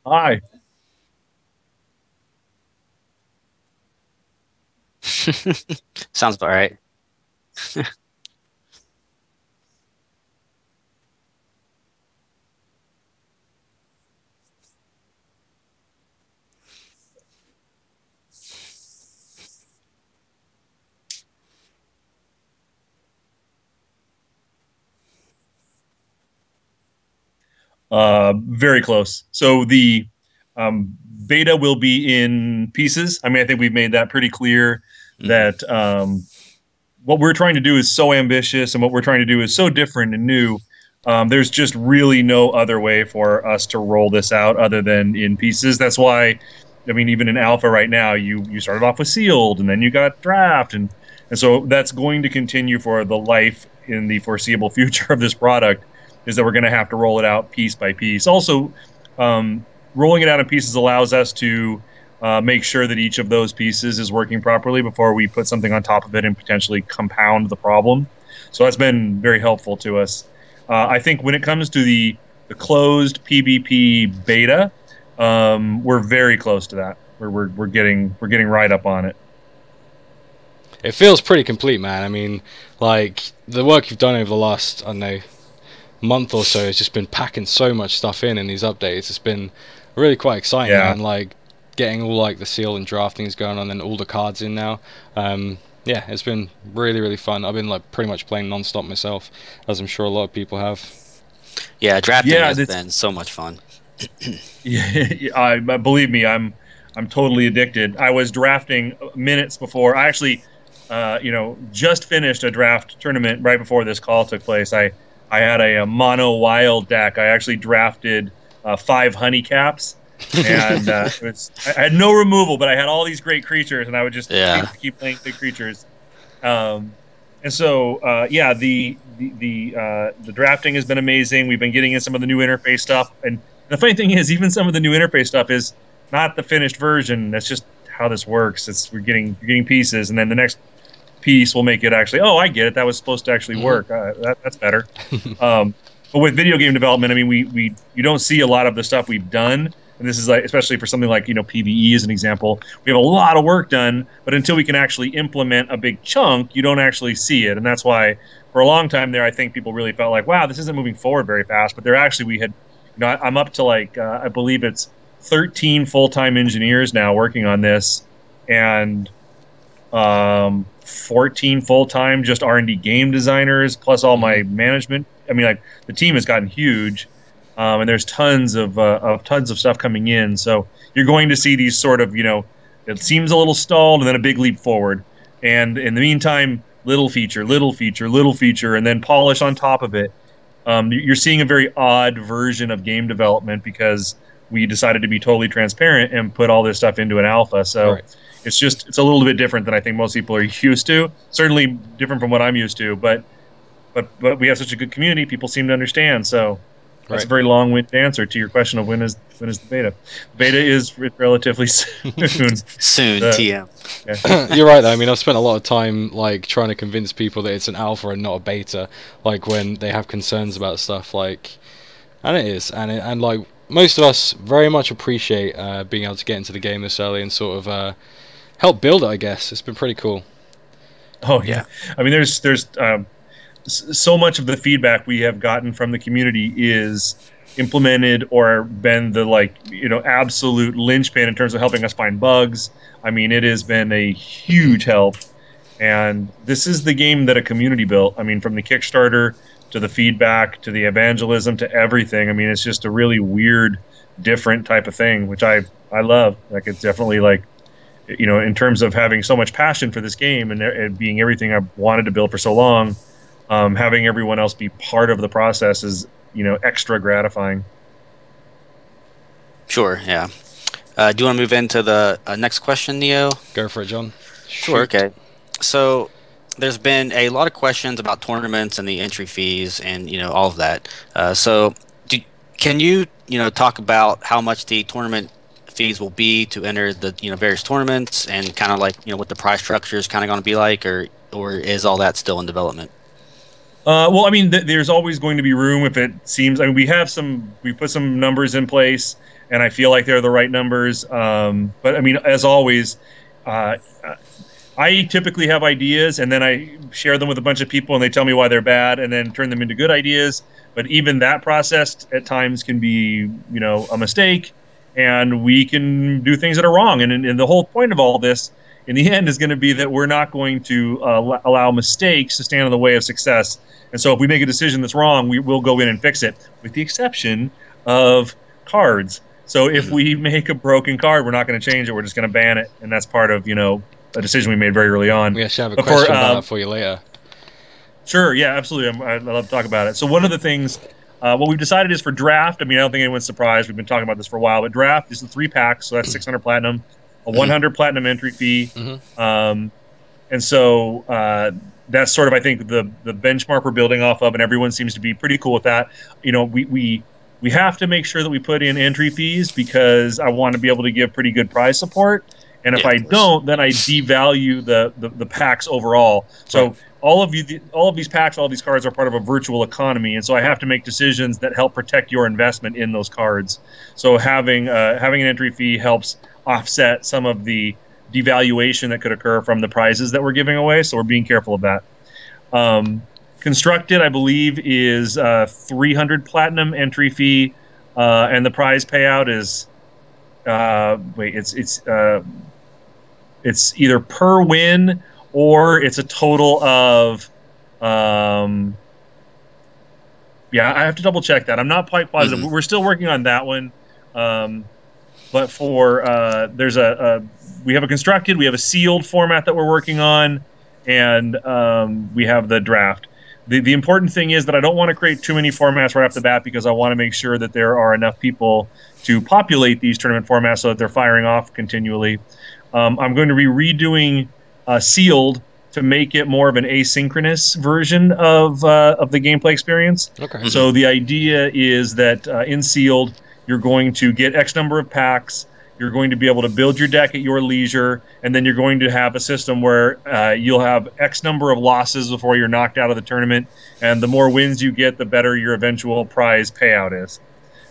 Hi. Sounds about right. Very close. So the um, beta will be in pieces. I mean, I think we've made that pretty clear Hmm. that what we're trying to do is so ambitious and what we're trying to do is so different and new. There's just really no other way for us to roll this out other than in pieces. That's why, I mean, even in alpha right now, you started off with sealed and then you got draft, and so that's going to continue for the life in the foreseeable future of this product. Is that we're going to have to roll it out piece by piece. Also, um, rolling it out in pieces allows us to make sure that each of those pieces is working properly before we put something on top of it and potentially compound the problem. So that's been very helpful to us. I think when it comes to the closed PvP beta, we're very close to that. We're getting right up on it. It feels pretty complete, man. I mean, like the work you've done over the last, I don't know, month or so has just been packing so much stuff in these updates. It's been really quite exciting, Yeah, man. Like getting all like the seal and draft things going on, and all the cards in now. Yeah, it's been really really fun. I've been like pretty much playing non-stop myself, as I'm sure a lot of people have. Yeah, drafting yeah. has That's been so much fun. yeah. Believe me, I'm totally addicted. I was drafting minutes before. I actually, just finished a draft tournament right before this call took place. I had a mono wild deck. I actually drafted five honey caps, and I had no removal, but I had all these great creatures, and I would just Yeah. keep playing big creatures. Um, and so, yeah, the drafting has been amazing. We've been getting in some of the new interface stuff, and the funny thing is, even some of the new interface stuff is not the finished version. That's just how this works. It's we're getting pieces, and then the next piece will make it actually. Oh, I get it. That was supposed to actually Hmm. work. That's better. But with video game development, I mean, we you don't see a lot of the stuff we've done, and this is like especially for something like PVE as an example. We have a lot of work done, but until we can actually implement a big chunk, you don't actually see it, and that's why for a long time there, I think people really felt like, wow, this isn't moving forward very fast. But there actually we had, I'm up to like I believe it's 13 full-time engineers now working on this, and 14 full-time just R&D game designers plus all Hmm. my management. I mean, like the team has gotten huge, and there's tons of stuff coming in. So you're going to see these sort of it seems a little stalled and then a big leap forward, and in the meantime, little feature, little feature, little feature, and then polish on top of it. You're seeing a very odd version of game development because we decided to be totally transparent and put all this stuff into an alpha. So Right. it's a little bit different than I think most people are used to. Certainly different from what I'm used to, but we have such a good community. People seem to understand. So that's a Right. very long-winded answer to your question of when is the beta. Beta is relatively soon. Soon, The TM. yeah. You're right though. I mean, I've spent a lot of time like trying to convince people that it's an alpha and not a beta. Like when they have concerns about stuff, like, and it is, and like most of us very much appreciate being able to get into the game this early and sort of help build it. I guess it's been pretty cool. Oh yeah. Yeah. I mean, there's so much of the feedback we have gotten from the community is implemented or been the absolute linchpin in terms of helping us find bugs. I mean, it has been a huge help, and this is the game that a community built. I mean, from the Kickstarter to the feedback to the evangelism to everything. I mean, it's just a really weird, different type of thing, which I love. Like, it's definitely like in terms of having so much passion for this game and it being everything I've wanted to build for so long, having everyone else be part of the process is extra gratifying. Sure. Yeah. Do you want to move into the next question, Neo? Go for it, John. Sure. Shoot. Okay. So there's been a lot of questions about tournaments and the entry fees and all of that. So do, can you talk about how much the tournament fees will be to enter the various tournaments and kind of like what the price structure is kind of going to be like, or is all that still in development? Well, I mean, there's always going to be room if it seems. I mean, we put some numbers in place, and I feel like they're the right numbers. But I mean, as always, uh, I typically have ideas, and then I share them with a bunch of people, and they tell me why they're bad, and then turn them into good ideas. But even that process at times can be, a mistake, and we can do things that are wrong. And the whole point of all this, in the end, is going to be that we're not going to allow mistakes to stand in the way of success. And so if we make a decision that's wrong, we will go in and fix it, with the exception of cards. So if we make a broken card, we're not going to change it. We're just going to ban it. And that's part of, a decision we made very early on. We actually have a question about that for you later. Sure, yeah, absolutely. I'd love to talk about it. So one of the things, what we've decided is for draft, I mean, I don't think anyone's surprised. We've been talking about this for a while, but draft is the 3 packs, so that's 600 platinum, a 100 platinum entry fee. And so that's sort of, I think, the benchmark we're building off of, and everyone seems to be pretty cool with that. We have to make sure that we put in entry fees because I want to be able to give pretty good prize support. And if I don't, then I devalue the packs overall. So all of these packs, all of these cards are part of a virtual economy, and so I have to make decisions that help protect your investment in those cards. So having an entry fee helps offset some of the devaluation that could occur from the prizes that we're giving away. So we're being careful of that. Constructed, I believe, is 300 platinum entry fee, and the prize payout is it's either per win or it's a total of I have to double check that. I'm not quite positive. We're still working on that one. But for we have a constructed, we have a sealed format that we're working on, and we have the draft. The important thing is that I don't want to create too many formats right off the bat because I want to make sure that there are enough people to populate these tournament formats so that they're firing off continually. I'm going to be redoing sealed to make it more of an asynchronous version of the gameplay experience. Okay. So the idea is that in sealed, you're going to get X number of packs. You're going to be able to build your deck at your leisure, and then you're going to have a system where you'll have X number of losses before you're knocked out of the tournament, and the more wins you get, the better your eventual prize payout is.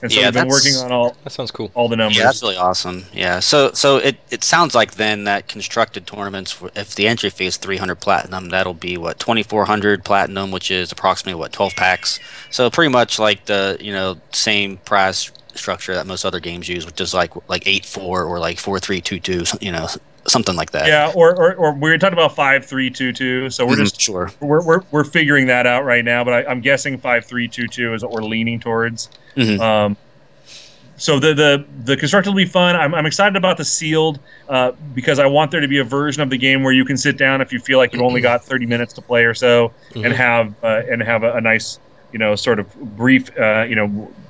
And so we've been working on that sounds cool. all the numbers. Yeah, that's really awesome. Yeah, so it sounds like then that constructed tournaments, if the entry fee is 300 platinum, that'll be what, 2,400 platinum, which is approximately what, 12 packs. So pretty much like the same prize structure that most other games use, which is like 8-4 or like 4-3-2-2, something like that. Yeah, or we were talking about 5-3-2-2. So we're just sure we're figuring that out right now. But I'm guessing 5-3-2-2 is what we're leaning towards. So the constructed will be fun. I'm excited about the sealed because I want there to be a version of the game where you can sit down if you feel like you've only got 30 minutes to play or so, and have a nice sort of brief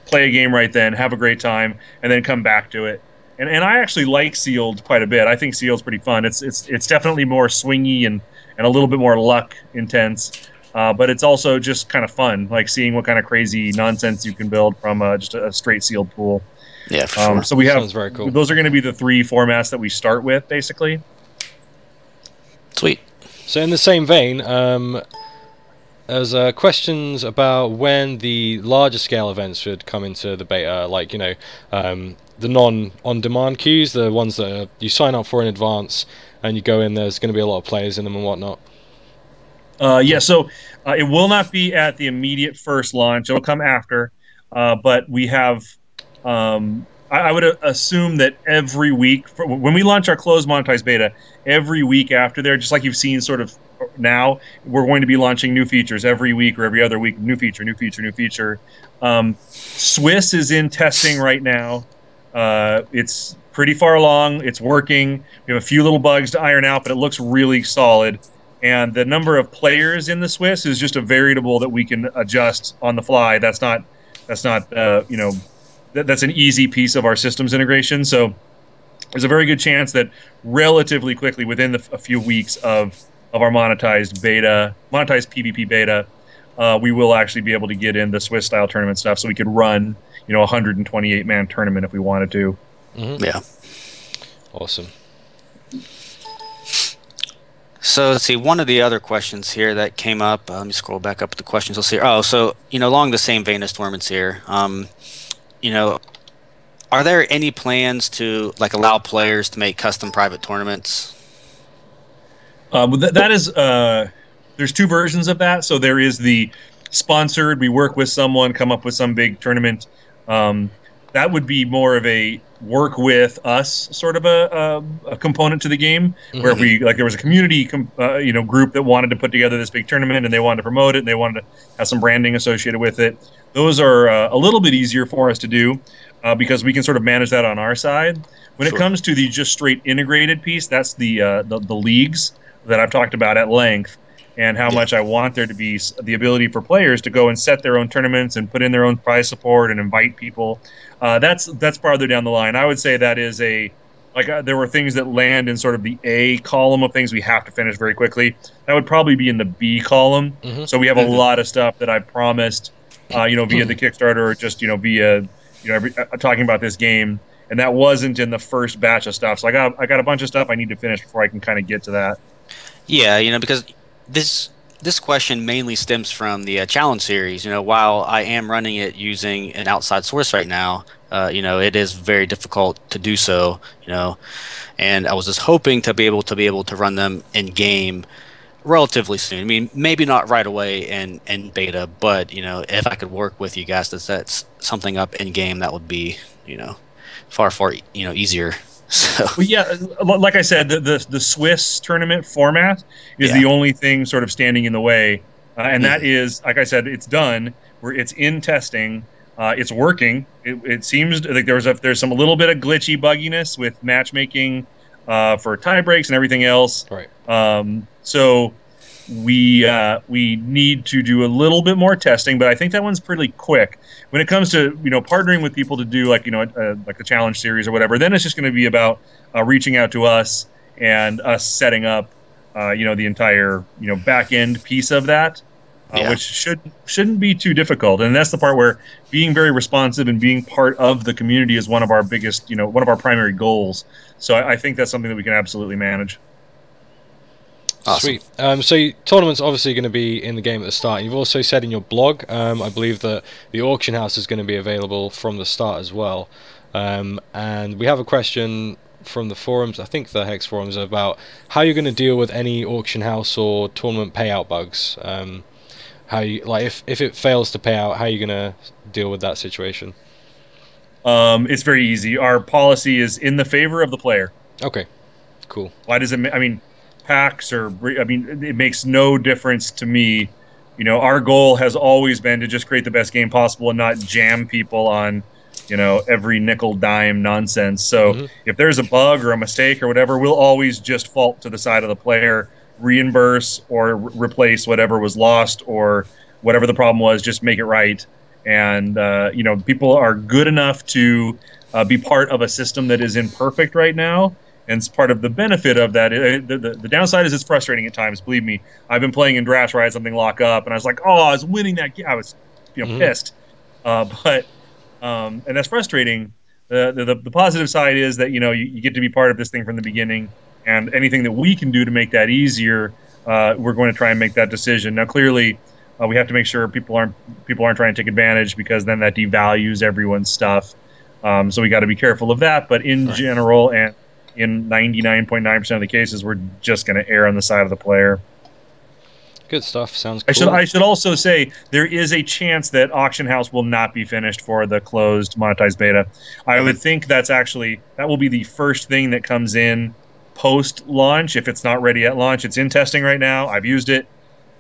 play a game right then, have a great time, and then come back to it. And I actually like sealed quite a bit. I think sealed's pretty fun. It's definitely more swingy and a little bit more luck intense. But it's also just kind of fun, like seeing what kind of crazy nonsense you can build from just a straight sealed pool. Yeah, for sure. So we have Sounds very cool. Those are going to be the 3 formats that we start with, basically. Sweet. So in the same vein, there's questions about when the larger scale events should come into the beta, like the non-on-demand queues, the ones that you sign up for in advance and you go in. There's going to be a lot of players in them and whatnot. So it will not be at the immediate first launch. It'll come after, but we have. I would assume that every week, when we launch our closed monetized beta, every week after there, just like you've seen sort of now, we're going to be launching new features every week or every other week. New feature, new feature, new feature. Swiss is in testing right now. It's pretty far along. It's working. We have a few little bugs to iron out, but it looks really solid. And the number of players in the Swiss is just a variable that we can adjust on the fly. That's not that's an easy piece of our systems integration. So there's a very good chance that relatively quickly, within a few weeks of our monetized PvP beta, we will actually be able to get in the Swiss style tournament stuff, so we could run a 128-man tournament if we wanted to. Yeah. Awesome. So let's see. One of the other questions here that came up. Let me scroll back up the questions. Let's see. Oh, so along the same vein as tournaments here. You know, are there any plans to like allow players to make custom private tournaments? That is, there's two versions of that. So there is the sponsored. We work with someone, come up with some big tournament. Um, that would be more of a work with us sort of a component to the game, where if we like there was a community group that wanted to put together this big tournament and they wanted to promote it and they wanted to have some branding associated with it. Those are a little bit easier for us to do because we can sort of manage that on our side. When it comes to the just straight integrated piece, that's the leagues that I've talked about at length, and how much I want there to be the ability for players to go and set their own tournaments and put in their own prize support and invite people. That's farther down the line. I would say that is there were things that land in sort of the A column of things we have to finish very quickly. That would probably be in the B column. So we have a lot of stuff that I promised, via the Kickstarter or just via talking about this game, and that wasn't in the first batch of stuff. So I got a bunch of stuff I need to finish before I can kind of get to that. Yeah, because this question mainly stems from the challenge series. While I am running it using an outside source right now, it is very difficult to do so. And I was just hoping to be able to run them in game relatively soon. I mean, maybe not right away in beta, but if I could work with you guys to set something up in game, that would be far easier. So well, yeah, like I said, the Swiss tournament format is the only thing sort of standing in the way, and that is, like I said, it's done. It's in testing. It's working. It seems like there's some a little bit of glitchy bugginess with matchmaking for tie breaks and everything else. Right. So we need to do a little bit more testing, but I think that one's pretty quick. When it comes to partnering with people to do like the challenge series or whatever, then it's just going to be about reaching out to us and us setting up the entire back end piece of that, which shouldn't be too difficult. And that's the part where being very responsive and being part of the community is one of our biggest one of our primary goals. So I think that's something that we can absolutely manage. Awesome. Sweet. So tournament's obviously going to be in the game at the start. You've also said in your blog, I believe that the auction house is going to be available from the start as well. And we have a question from the forums, I think the Hex forums, about how you're going to deal with any auction house or tournament payout bugs. How you if it fails to pay out, how are you going to deal with that situation? It's very easy. Our policy is in the favor of the player. Okay. Cool. Why does it? I mean, packs it makes no difference to me. Our goal has always been to just create the best game possible and not jam people on every nickel dime nonsense. So if there's a bug or a mistake or whatever, we'll always just fault to the side of the player, reimburse or replace whatever was lost or whatever the problem was, just make it right. And people are good enough to be part of a system that is imperfect right now. And it's part of the benefit of that. The downside is it's frustrating at times. Believe me, I've been playing in Drash where I had something lock up, and I was like, "Oh, I was winning that game." I was, pissed. And that's frustrating. The positive side is that you get to be part of this thing from the beginning, and anything that we can do to make that easier, we're going to try and make that decision. Now, clearly, we have to make sure people aren't trying to take advantage, because then that devalues everyone's stuff. So we got to be careful of that. But in general, and in 99.9% of the cases, we're just going to err on the side of the player. Good stuff. Sounds cool. I should also say there is a chance that Auction House will not be finished for the closed monetized beta. I would think that will be the first thing that comes in post-launch if it's not ready at launch. It's in testing right now. I've used it.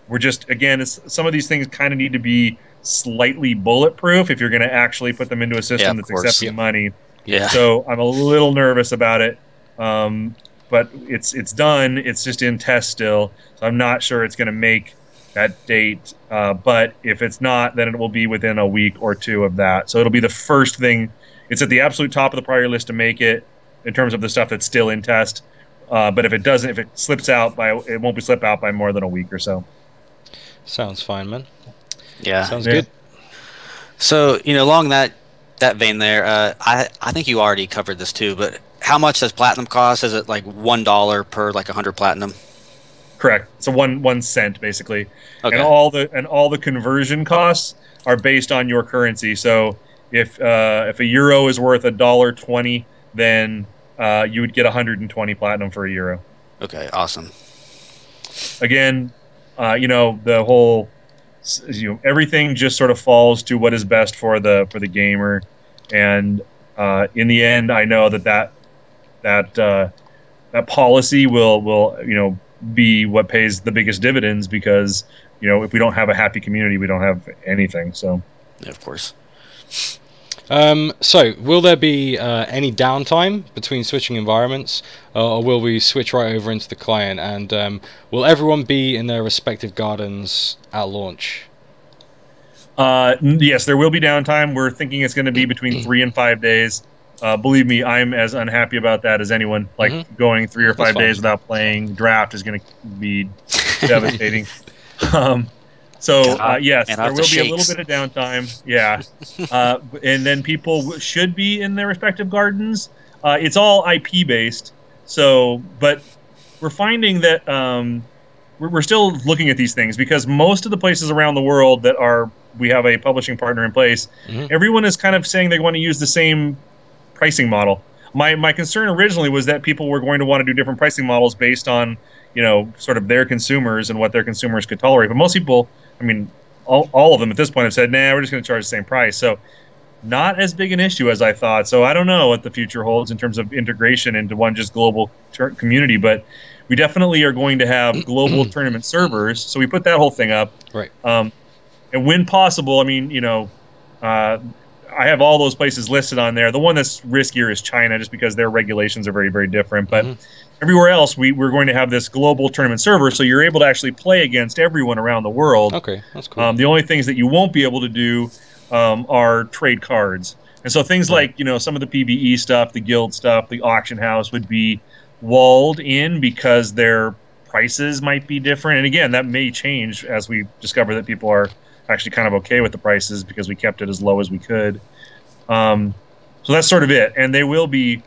We're just, again, some of these things kind of need to be slightly bulletproof if you're going to actually put them into a system that's accepting money. Yeah. So I'm a little nervous about it. But it's done. It's just in test still. So I'm not sure it's going to make that date. But if it's not, then it will be within a week or two of that. So it'll be the first thing. It's at the absolute top of the priority list to make it in terms of the stuff that's still in test. But if it slips out it won't be slip out by more than a week or so. Sounds fine, man. Yeah. Sounds good. So, along that vein there, I think you already covered this too, but how much does platinum cost? Is it like $1 per 100 platinum? Correct. It's a one cent basically, Okay. and all the conversion costs are based on your currency. So if a euro is worth $1.20, then you would get 120 platinum for a euro. Okay. Awesome. Again, the whole everything just sort of falls to what is best for the gamer, and in the end, I know that policy will be what pays the biggest dividends, because if we don't have a happy community, we don't have anything. So Yeah, of course. So, will there be any downtime between switching environments, or will we switch right over into the client? And will everyone be in their respective gardens at launch? yes, there will be downtime. We're thinking it's going to be between 3 and 5 days. Believe me, I'm as unhappy about that as anyone. Like going 3 or 5 days without playing draft is going to be devastating. Yes, there will be a little bit of downtime. Yeah, and then people should be in their respective gardens. It's all IP based, but we're finding that we're still looking at these things, because most of the places around the world we have a publishing partner in place. Everyone is kind of saying they want to use the same pricing model. My concern originally was that people were going to want to do different pricing models based on sort of their consumers and what their consumers could tolerate. But most people, I mean, all of them at this point have said, nah, we're just going to charge the same price. So not as big an issue as I thought. So I don't know what the future holds in terms of integration into one just global community, but we definitely are going to have global tournament servers. So we put that whole thing up. Right. And when possible, I mean, I have all those places listed on there. The one that's riskier is China, just because their regulations are very, very different. But everywhere else, we're going to have this global tournament server, so you're able to actually play against everyone around the world. Okay, that's cool. The only things that you won't be able to do are trade cards. And so things like, some of the PvE stuff, the guild stuff, the auction house would be walled in, because their prices might be different. And again, that may change as we discover that people are actually kind of okay with the prices, because we kept it as low as we could. So that's sort of it. And they will be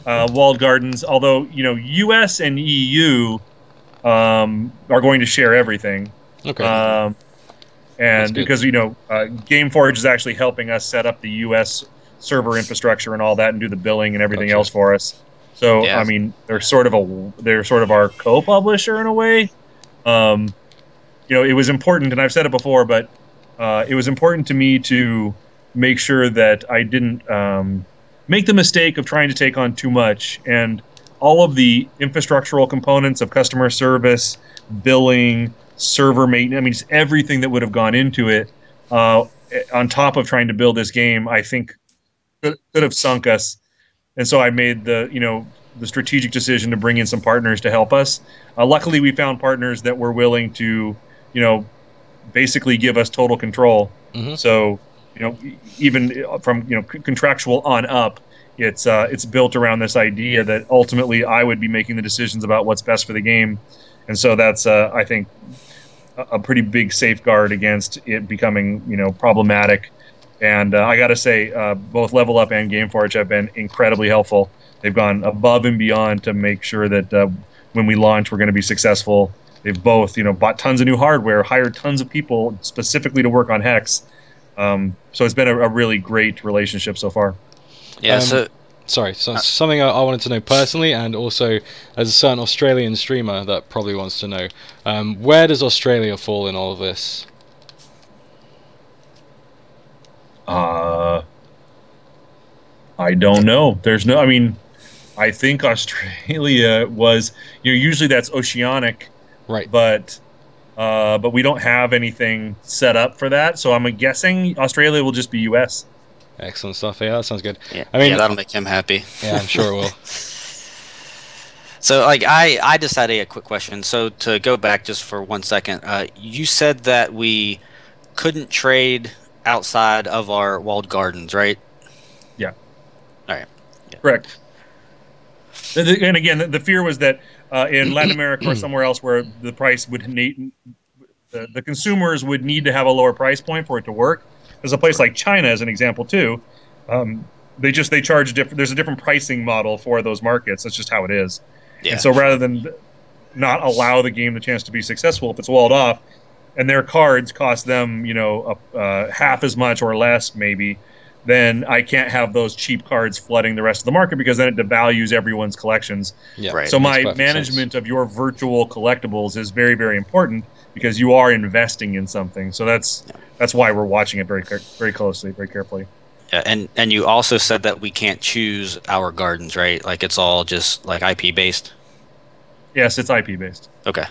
walled gardens, although US and EU are going to share everything. Okay. And because GameForge is actually helping us set up the US server infrastructure and all that, and do the billing and everything else for us. So yeah. I mean, they're sort of our co-publisher in a way. It was important, and I've said it before, but it was important to me to make sure that I didn't make the mistake of trying to take on too much, and all of the infrastructural components of customer service, billing, server maintenance, I mean, just everything that would have gone into it, on top of trying to build this game, I think could have sunk us. And so I made the strategic decision to bring in some partners to help us. Luckily, we found partners that were willing to, basically give us total control. So, even from contractual on up, it's built around this idea that ultimately I would be making the decisions about what's best for the game, and so that's I think a pretty big safeguard against it becoming problematic. And I got to say, both Level Up and GameForge have been incredibly helpful. They've gone above and beyond to make sure that when we launch, we're going to be successful. They've both, bought tons of new hardware, hired tons of people specifically to work on Hex. So it's been a really great relationship so far. Yeah. Something I wanted to know personally, and also as a certain Australian streamer that probably wants to know, where does Australia fall in all of this? I don't know. I think Australia was, usually that's oceanic, right? But we don't have anything set up for that. So I'm guessing Australia will just be US. Excellent stuff. Yeah, that sounds good. Yeah, that'll make him happy. Yeah, I'm sure it will. So, I just had a quick question. So, to go back just for 1 second, you said that we couldn't trade outside of our walled gardens, right? Yeah. All right. Yeah. Correct. And again, the fear was that in Latin America or somewhere else where the price would need, the consumers would need to have a lower price point for it to work. There's a place like China, as an example, too. They charge different. There's a different pricing model for those markets. That's just how it is. Yeah. And so rather than not allow the game the chance to be successful if it's walled off, and their cards cost them, half as much or less maybe, then I can't have those cheap cards flooding the rest of the market because then it devalues everyone's collections. Yeah, Right. So makes my perfect management sense. of your virtual collectibles is very, very important because you are investing in something. So that's why we're watching it very closely, very carefully. Yeah, and you also said that we can't choose our gardens, right? Like it's all just like IP based. Yes, it's IP based. Okay.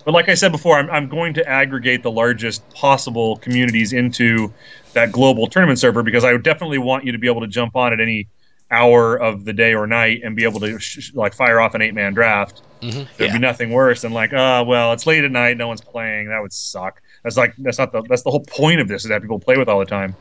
But like I said before, I'm going to aggregate the largest possible communities into that global tournament server because I would definitely want you to be able to jump on at any hour of the day or night and be able to like fire off an 8-man draft. Hmm. There'd Yeah. be nothing worse than like, oh well, it's late at night, no one's playing. That would suck. That's the whole point of this is that people play with all the time.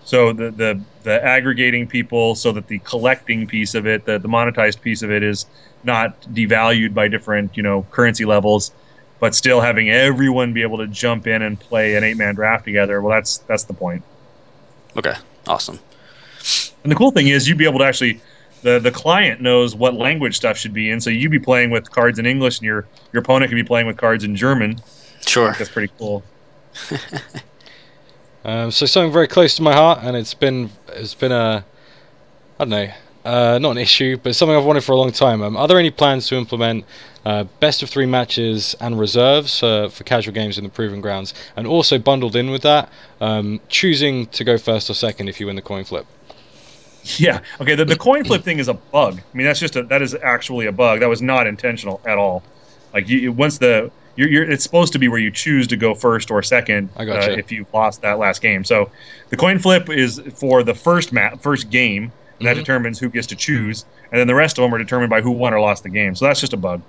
So the aggregating people so that the collecting piece of it, the monetized piece of it is not devalued by different, currency levels, but still having everyone be able to jump in and play an 8-man draft together. Well, that's the point. Okay. Awesome. And the cool thing is you'd be able to actually the client knows what language stuff should be in, so you'd be playing with cards in English and your opponent could be playing with cards in German. Sure. That's pretty cool. So something very close to my heart, and it's been a, I don't know, not an issue, but something I've wanted for a long time. Are there any plans to implement best of 3 matches and reserves for casual games in the Proving Grounds, and also bundled in with that, choosing to go first or second if you win the coin flip? Yeah. Okay. The coin flip thing is a bug. I mean, that is actually a bug. That was not intentional at all. Like it's supposed to be where you choose to go first or second if you lost that last game. So the coin flip is for the first game, and that determines who gets to choose, and then the rest of them are determined by who won or lost the game. So that's just a bug.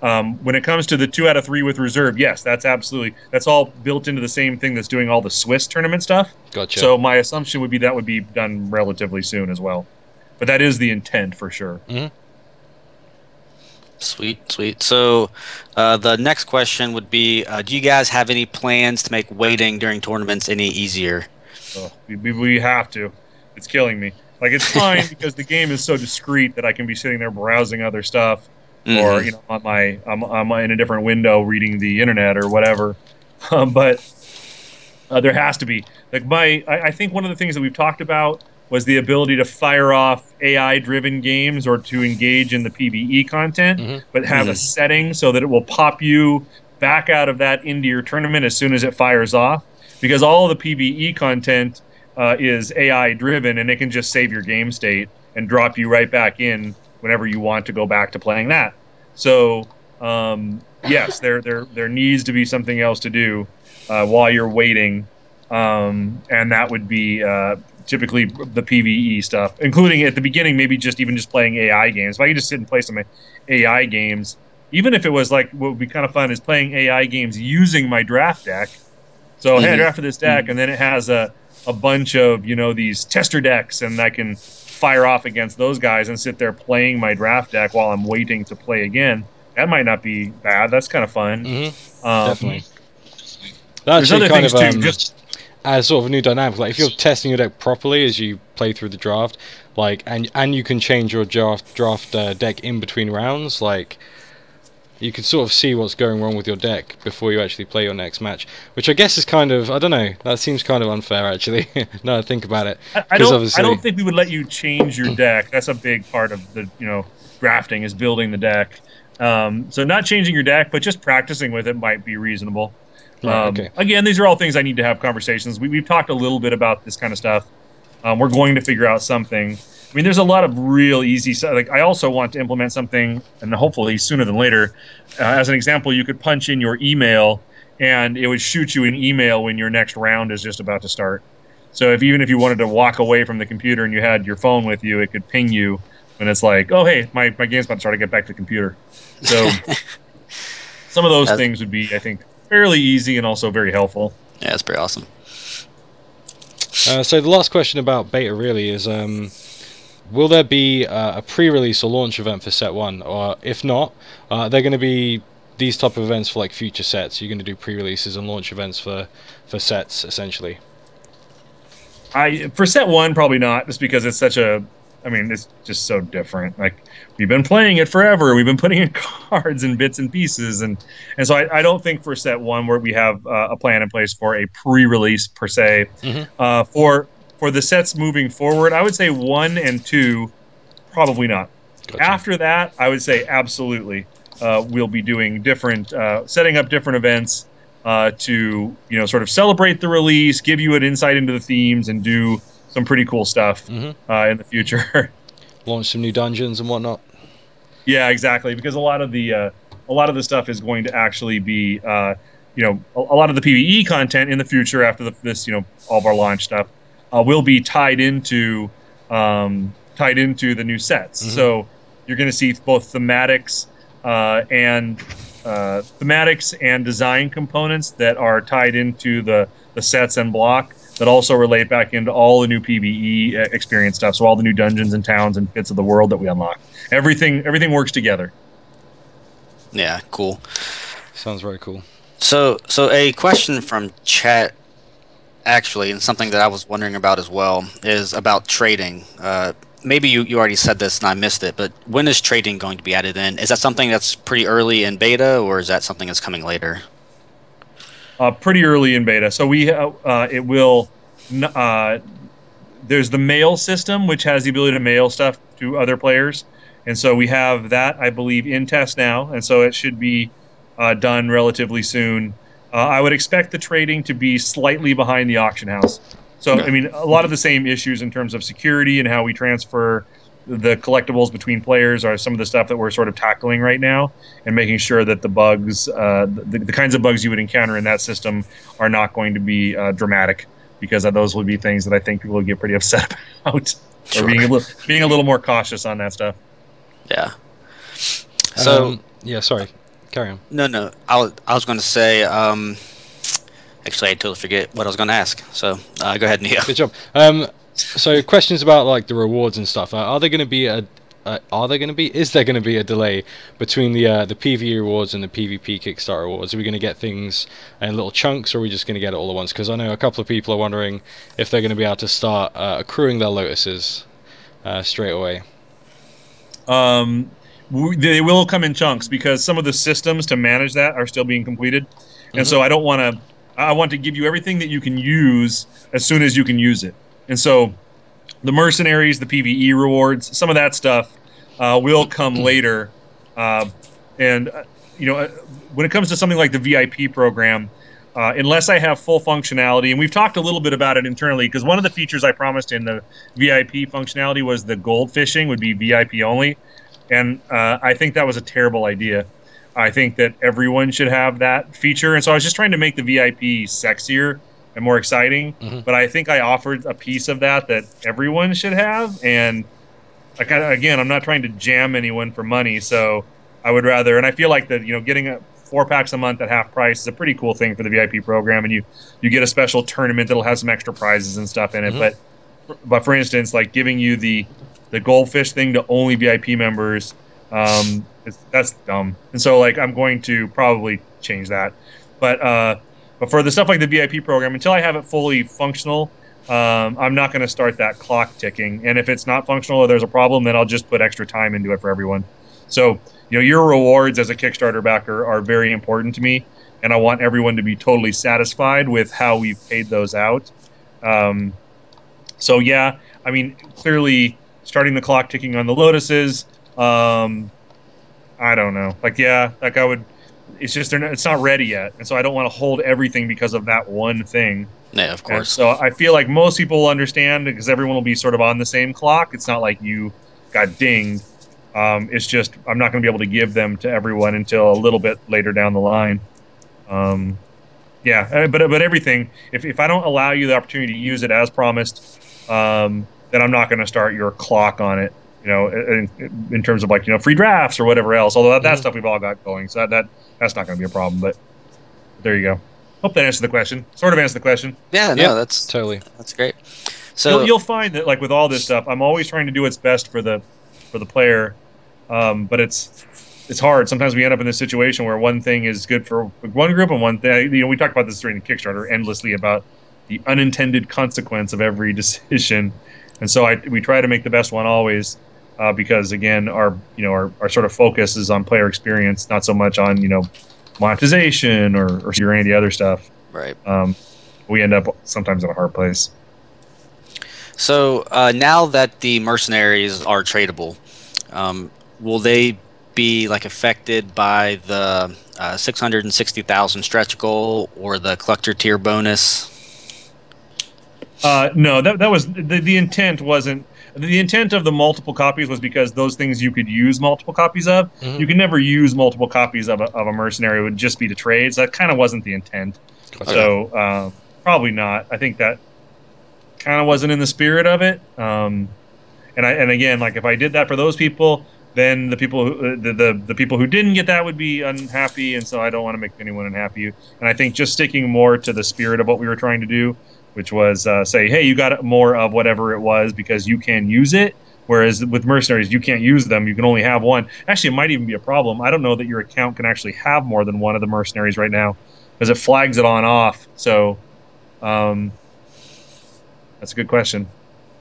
When it comes to the 2 out of 3 with reserve, yes, that's all built into the same thing that's doing all the Swiss tournament stuff. Gotcha. So my assumption would be that would be done relatively soon as well. But that is the intent for sure. Mm-hmm. Sweet. So the next question would be, do you guys have any plans to make waiting during tournaments any easier? Oh, we have to. It's killing me. Like it's fine because the game is so discreet that I can be sitting there browsing other stuff, or I'm in a different window reading the internet or whatever. But there has to be I think one of the things that we've talked about was the ability to fire off AI-driven games or to engage in the PvE content, but have a setting so that it will pop you back out of that into your tournament as soon as it fires off. Because all of the PvE content is AI-driven, and it can just save your game state and drop you right back in whenever you want to go back to playing that. So, yes, there needs to be something else to do while you're waiting, and that would be typically the PvE stuff, including at the beginning, maybe just playing AI games. If I could just sit and play some AI games, even if it was like what would be kind of fun is playing AI games using my draft deck. So hey, I drafted this deck, and then it has a bunch of these tester decks, and I can fire off against those guys and sit there playing my draft deck while I'm waiting to play again. That might not be bad. That's kind of fun. Definitely. There's other things too. Just as sort of a new dynamic, like if you're testing your deck properly as you play through the draft, like and you can change your draft deck in between rounds, like you can sort of see what's going wrong with your deck before you actually play your next match, which I guess is kind of, I don't know, that seems kind of unfair actually. Now I think about it. I don't think we would let you change your deck. That's a big part of the drafting is building the deck. So not changing your deck, but just practicing with it might be reasonable. Right, okay. Again, these are all things I need to have conversations. We've talked a little bit about this kind of stuff. We're going to figure out something. I mean, there's a lot of real easy stuff. Like I also want to implement something, and hopefully sooner than later. As an example, you could punch in your email, and it would shoot you an email when your next round is just about to start. So even if you wanted to walk away from the computer and you had your phone with you, it could ping you when it's like, oh, hey, my game's about to start. I get back to the computer. So some of those things would be, I think, fairly easy and also very helpful. Yeah, that's pretty awesome. So the last question about beta really is, will there be a pre-release or launch event for set 1? Or if not, are there going to be these type of events for like future sets? You're going to do pre-releases and launch events for sets, essentially? For set 1, probably not, just because it's such a I mean, it's just so different. Like we've been playing it forever. We've been putting in cards and bits and pieces, and so I don't think for set one where we have a plan in place for a pre-release per se. For the sets moving forward, I would say 1 and 2 probably not. Gotcha. After that, I would say absolutely. We'll be doing different, setting up different events to sort of celebrate the release, give you an insight into the themes, and do some pretty cool stuff in the future. Launch some new dungeons and whatnot. Yeah, exactly. Because a lot of the stuff is going to actually be a lot of the PvE content in the future after this all of our launch stuff will be tied into the new sets. So you're going to see both thematics and design components that are tied into the sets and block that also relate back into all the new PvE experience stuff. So all the new dungeons and towns and bits of the world that we unlock. Everything works together. Yeah, cool. Sounds very cool. So a question from chat, actually, and something that I was wondering about as well, is about trading. Maybe you already said this and I missed it, but when is trading going to be added in? Is that something that's pretty early in beta, or is that something that's coming later? Pretty early in beta. So it will. There's the mail system, which has the ability to mail stuff to other players, and so we have that, I believe, in test now, and so it should be done relatively soon. I would expect the trading to be slightly behind the auction house. So, okay. I mean, a lot of the same issues in terms of security and how we transfer the collectibles between players are some of the stuff that we're sort of tackling right now, and making sure that the bugs, the kinds of bugs you would encounter in that system are not going to be dramatic, because those would be things that I think people would get pretty upset about, or being a little more cautious on that stuff. Yeah. So yeah, sorry. Carry on. No. I was going to say. Actually, I totally forget what I was going to ask. So go ahead, Neo. Good job. So questions about like the rewards and stuff. Is there going to be a delay between the PvE rewards and the PvP Kickstarter rewards? Are we going to get things in little chunks, or are we just going to get it all at once? Because I know a couple of people are wondering if they're going to be able to start accruing their lotuses straight away. They will come in chunks, because some of the systems to manage that are still being completed, and so I want to give you everything that you can use as soon as you can use it. And so the mercenaries, the PvE rewards, some of that stuff will come later. When it comes to something like the VIP program, unless I have full functionality, and we've talked a little bit about it internally, because one of the features I promised in the VIP functionality was the gold fishing would be VIP only. And I think that was a terrible idea. I think that everyone should have that feature. And so I was just trying to make the VIP sexier and more exciting. But I think I offered a piece of that everyone should have. And again, I'm not trying to jam anyone for money. So I would rather, and I feel like that, getting 4 packs a month at half price is a pretty cool thing for the VIP program. And you get a special tournament that'll have some extra prizes and stuff in it. But for instance, like giving you the goldfish thing to only VIP members, that's dumb. And so I'm going to probably change that. But for the stuff like the VIP program, until I have it fully functional, I'm not going to start that clock ticking. And if it's not functional or there's a problem, then I'll just put extra time into it for everyone. So your rewards as a Kickstarter backer are very important to me, and I want everyone to be totally satisfied with how we've paid those out. So yeah, I mean, clearly starting the clock ticking on the lotuses, I don't know. It's just it's not ready yet, and so I don't want to hold everything because of that one thing. Yeah, of course. And so I feel like most people will understand, because everyone will be sort of on the same clock. It's not like you got dinged. It's just I'm not going to be able to give them to everyone until a little bit later down the line. But everything, if I don't allow you the opportunity to use it as promised, then I'm not going to start your clock on it. In terms of free drafts or whatever else. Although that stuff we've all got going, so that's not going to be a problem. But there you go. Hope that answers the question. Sort of answered the question. Yeah, no, that's great. So you'll find that with all this stuff, I'm always trying to do what's best for the player, but it's hard. Sometimes we end up in this situation where one thing is good for one group and one thing. We talked about this during the Kickstarter endlessly about the unintended consequence of every decision. And so we try to make the best one always, because again, our sort of focus is on player experience, not so much on monetization or any of the other stuff. Right. We end up sometimes in a hard place. So now that the mercenaries are tradable, will they be like affected by the 660,000 stretch goal or the collector tier bonus? No, that was the intent. Wasn't the intent of the multiple copies was because those things you could use multiple copies of. Mhm. You can never use multiple copies of a mercenary. It would just be to trade. So that kind of wasn't the intent. Gotcha. So probably not. I think that kind of wasn't in the spirit of it. And again, like if I did that for those people, then the people the people who didn't get that would be unhappy, and so I don't want to make anyone unhappy. And I think just sticking more to the spirit of what we were trying to do, which was say, hey, you got more of whatever it was because you can use it. Whereas with mercenaries, you can't use them. You can only have one. Actually, it might even be a problem. I don't know that your account can actually have more than one of the mercenaries right now because it flags it on off. So that's a good question.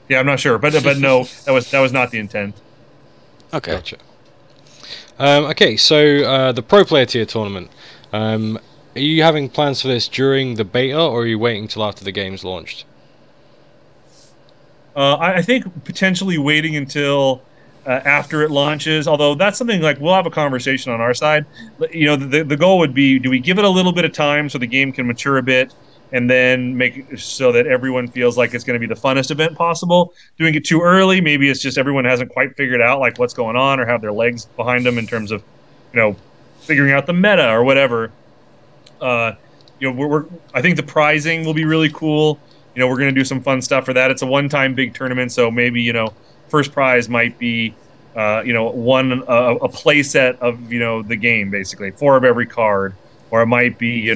Yeah, I'm not sure, but no, that was not the intent. Okay. Gotcha. Okay, so the pro player tier tournament. Are you having plans for this during the beta, or are you waiting till after the game's launched? I think potentially waiting until after it launches. Although that's something like we'll have a conversation on our side. The goal would be: do we give it a little bit of time so the game can mature a bit, and then make it so that everyone feels like it's going to be the funnest event possible? Doing it too early, maybe it's just everyone hasn't quite figured out like what's going on or have their legs behind them in terms of, figuring out the meta or whatever. I think the prizing will be really cool. We're going to do some fun stuff for that. It's a one-time big tournament, so maybe first prize might be a play set of the game, basically 4 of every card, or it might be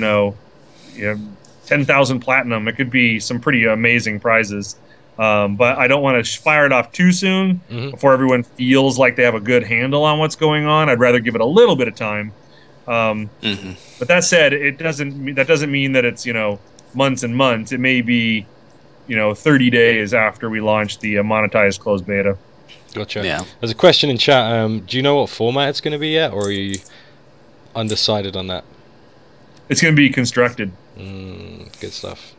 10,000 platinum. It could be some pretty amazing prizes. But I don't want to fire it off too soon before everyone feels like they have a good handle on what's going on. I'd rather give it a little bit of time. But that said, that doesn't mean that it's months and months. It may be 30 days after we launch the monetized closed beta. Gotcha. Yeah. There's a question in chat. Do you know what format it's going to be yet, or are you undecided on that? It's going to be constructed. Good stuff.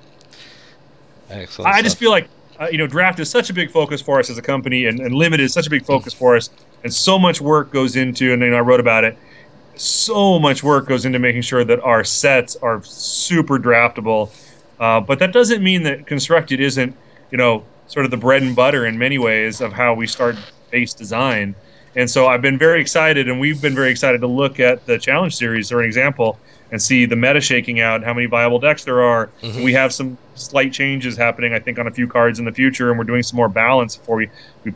Excellent. I just feel like draft is such a big focus for us as a company, and limited is such a big focus for us, and so much work goes into, and I wrote about it, so much work goes into making sure that our sets are super draftable. But that doesn't mean that constructed isn't, sort of the bread and butter in many ways of how we start base design. And so I've been very excited, and we've been very excited to look at the challenge series, for an example, and see the meta shaking out, how many viable decks there are. And we have some slight changes happening, I think, on a few cards in the future, and we're doing some more balance before we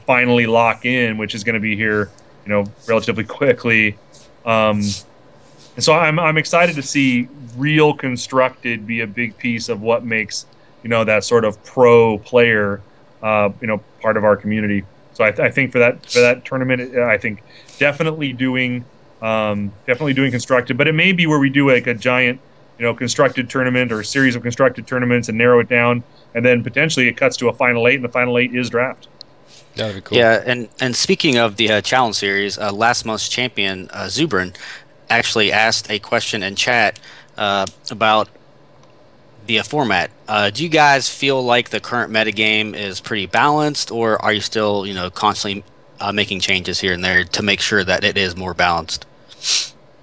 finally lock in, which is going to be here, relatively quickly. And so I'm excited to see real constructed be a big piece of what makes that sort of pro player part of our community. So I think for that tournament, I think definitely doing constructed, but it may be where we do like a giant constructed tournament or a series of constructed tournaments and narrow it down, and then potentially it cuts to a final 8, and the final 8 is draft. That'd be cool. Yeah, and speaking of the challenge series, last month's champion Zubrin actually asked a question in chat about the format. Do you guys feel like the current metagame is pretty balanced, or are you still constantly making changes here and there to make sure that it is more balanced?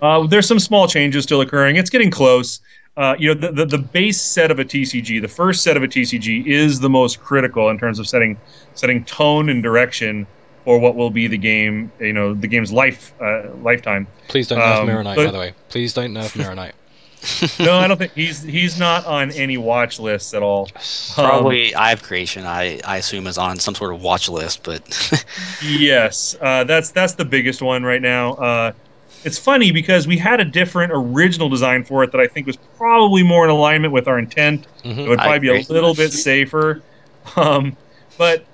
There's some small changes still occurring. It's getting close. The base set of a TCG, the first set of a TCG, is the most critical in terms of setting tone and direction for what will be the game. The game's lifetime. Please don't nerf Mirror Knight, by the way. Please don't nerf Mirror Knight. No, I don't think he's not on any watch lists at all. Probably I've Creation, I assume, is on some sort of watch list, but yes, that's the biggest one right now. It's funny because we had a different original design for it that I think was probably more in alignment with our intent. It would probably be a little bit safer, but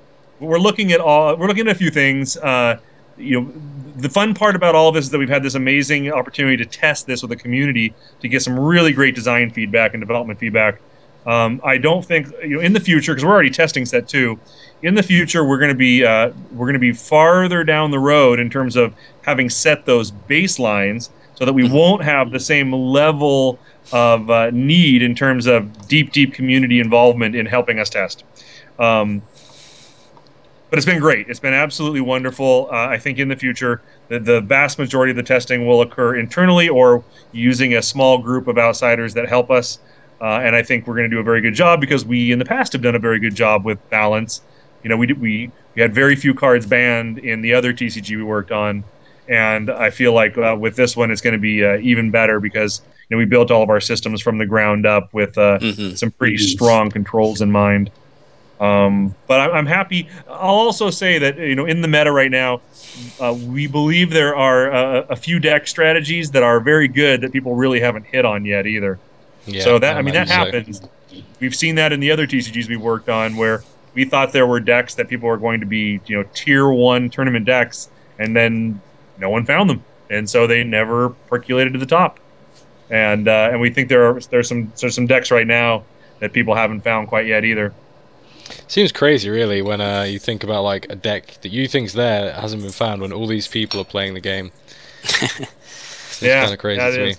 we're looking at a few things. The fun part about all of this is that we've had this amazing opportunity to test this with the community to get some really great design feedback and development feedback. I don't think in the future, because we're already testing set 2. In the future, we're going to be farther down the road in terms of having set those baselines, so that we won't have the same level of need in terms of deep community involvement in helping us test. But it's been great. It's been absolutely wonderful. I think in the future, the vast majority of the testing will occur internally or using a small group of outsiders that help us. And I think we're going to do a very good job, because we in the past have done a very good job with balance. We had very few cards banned in the other TCG we worked on, and I feel like with this one it's going to be even better, because we built all of our systems from the ground up with some pretty strong controls in mind. But I'm happy. I'll also say that in the meta right now, we believe there are a few deck strategies that are very good that people really haven't hit on yet either. Yeah, so that that happens. We've seen that in the other TCGs we worked on, where we thought there were decks that people were going to be tier 1 tournament decks, and then no one found them, and so they never percolated to the top. And we think there's some decks right now that people haven't found quite yet either. Seems crazy, really, when you think about like a deck that you think's there that hasn't been found when all these people are playing the game. Seems kind of crazy to me.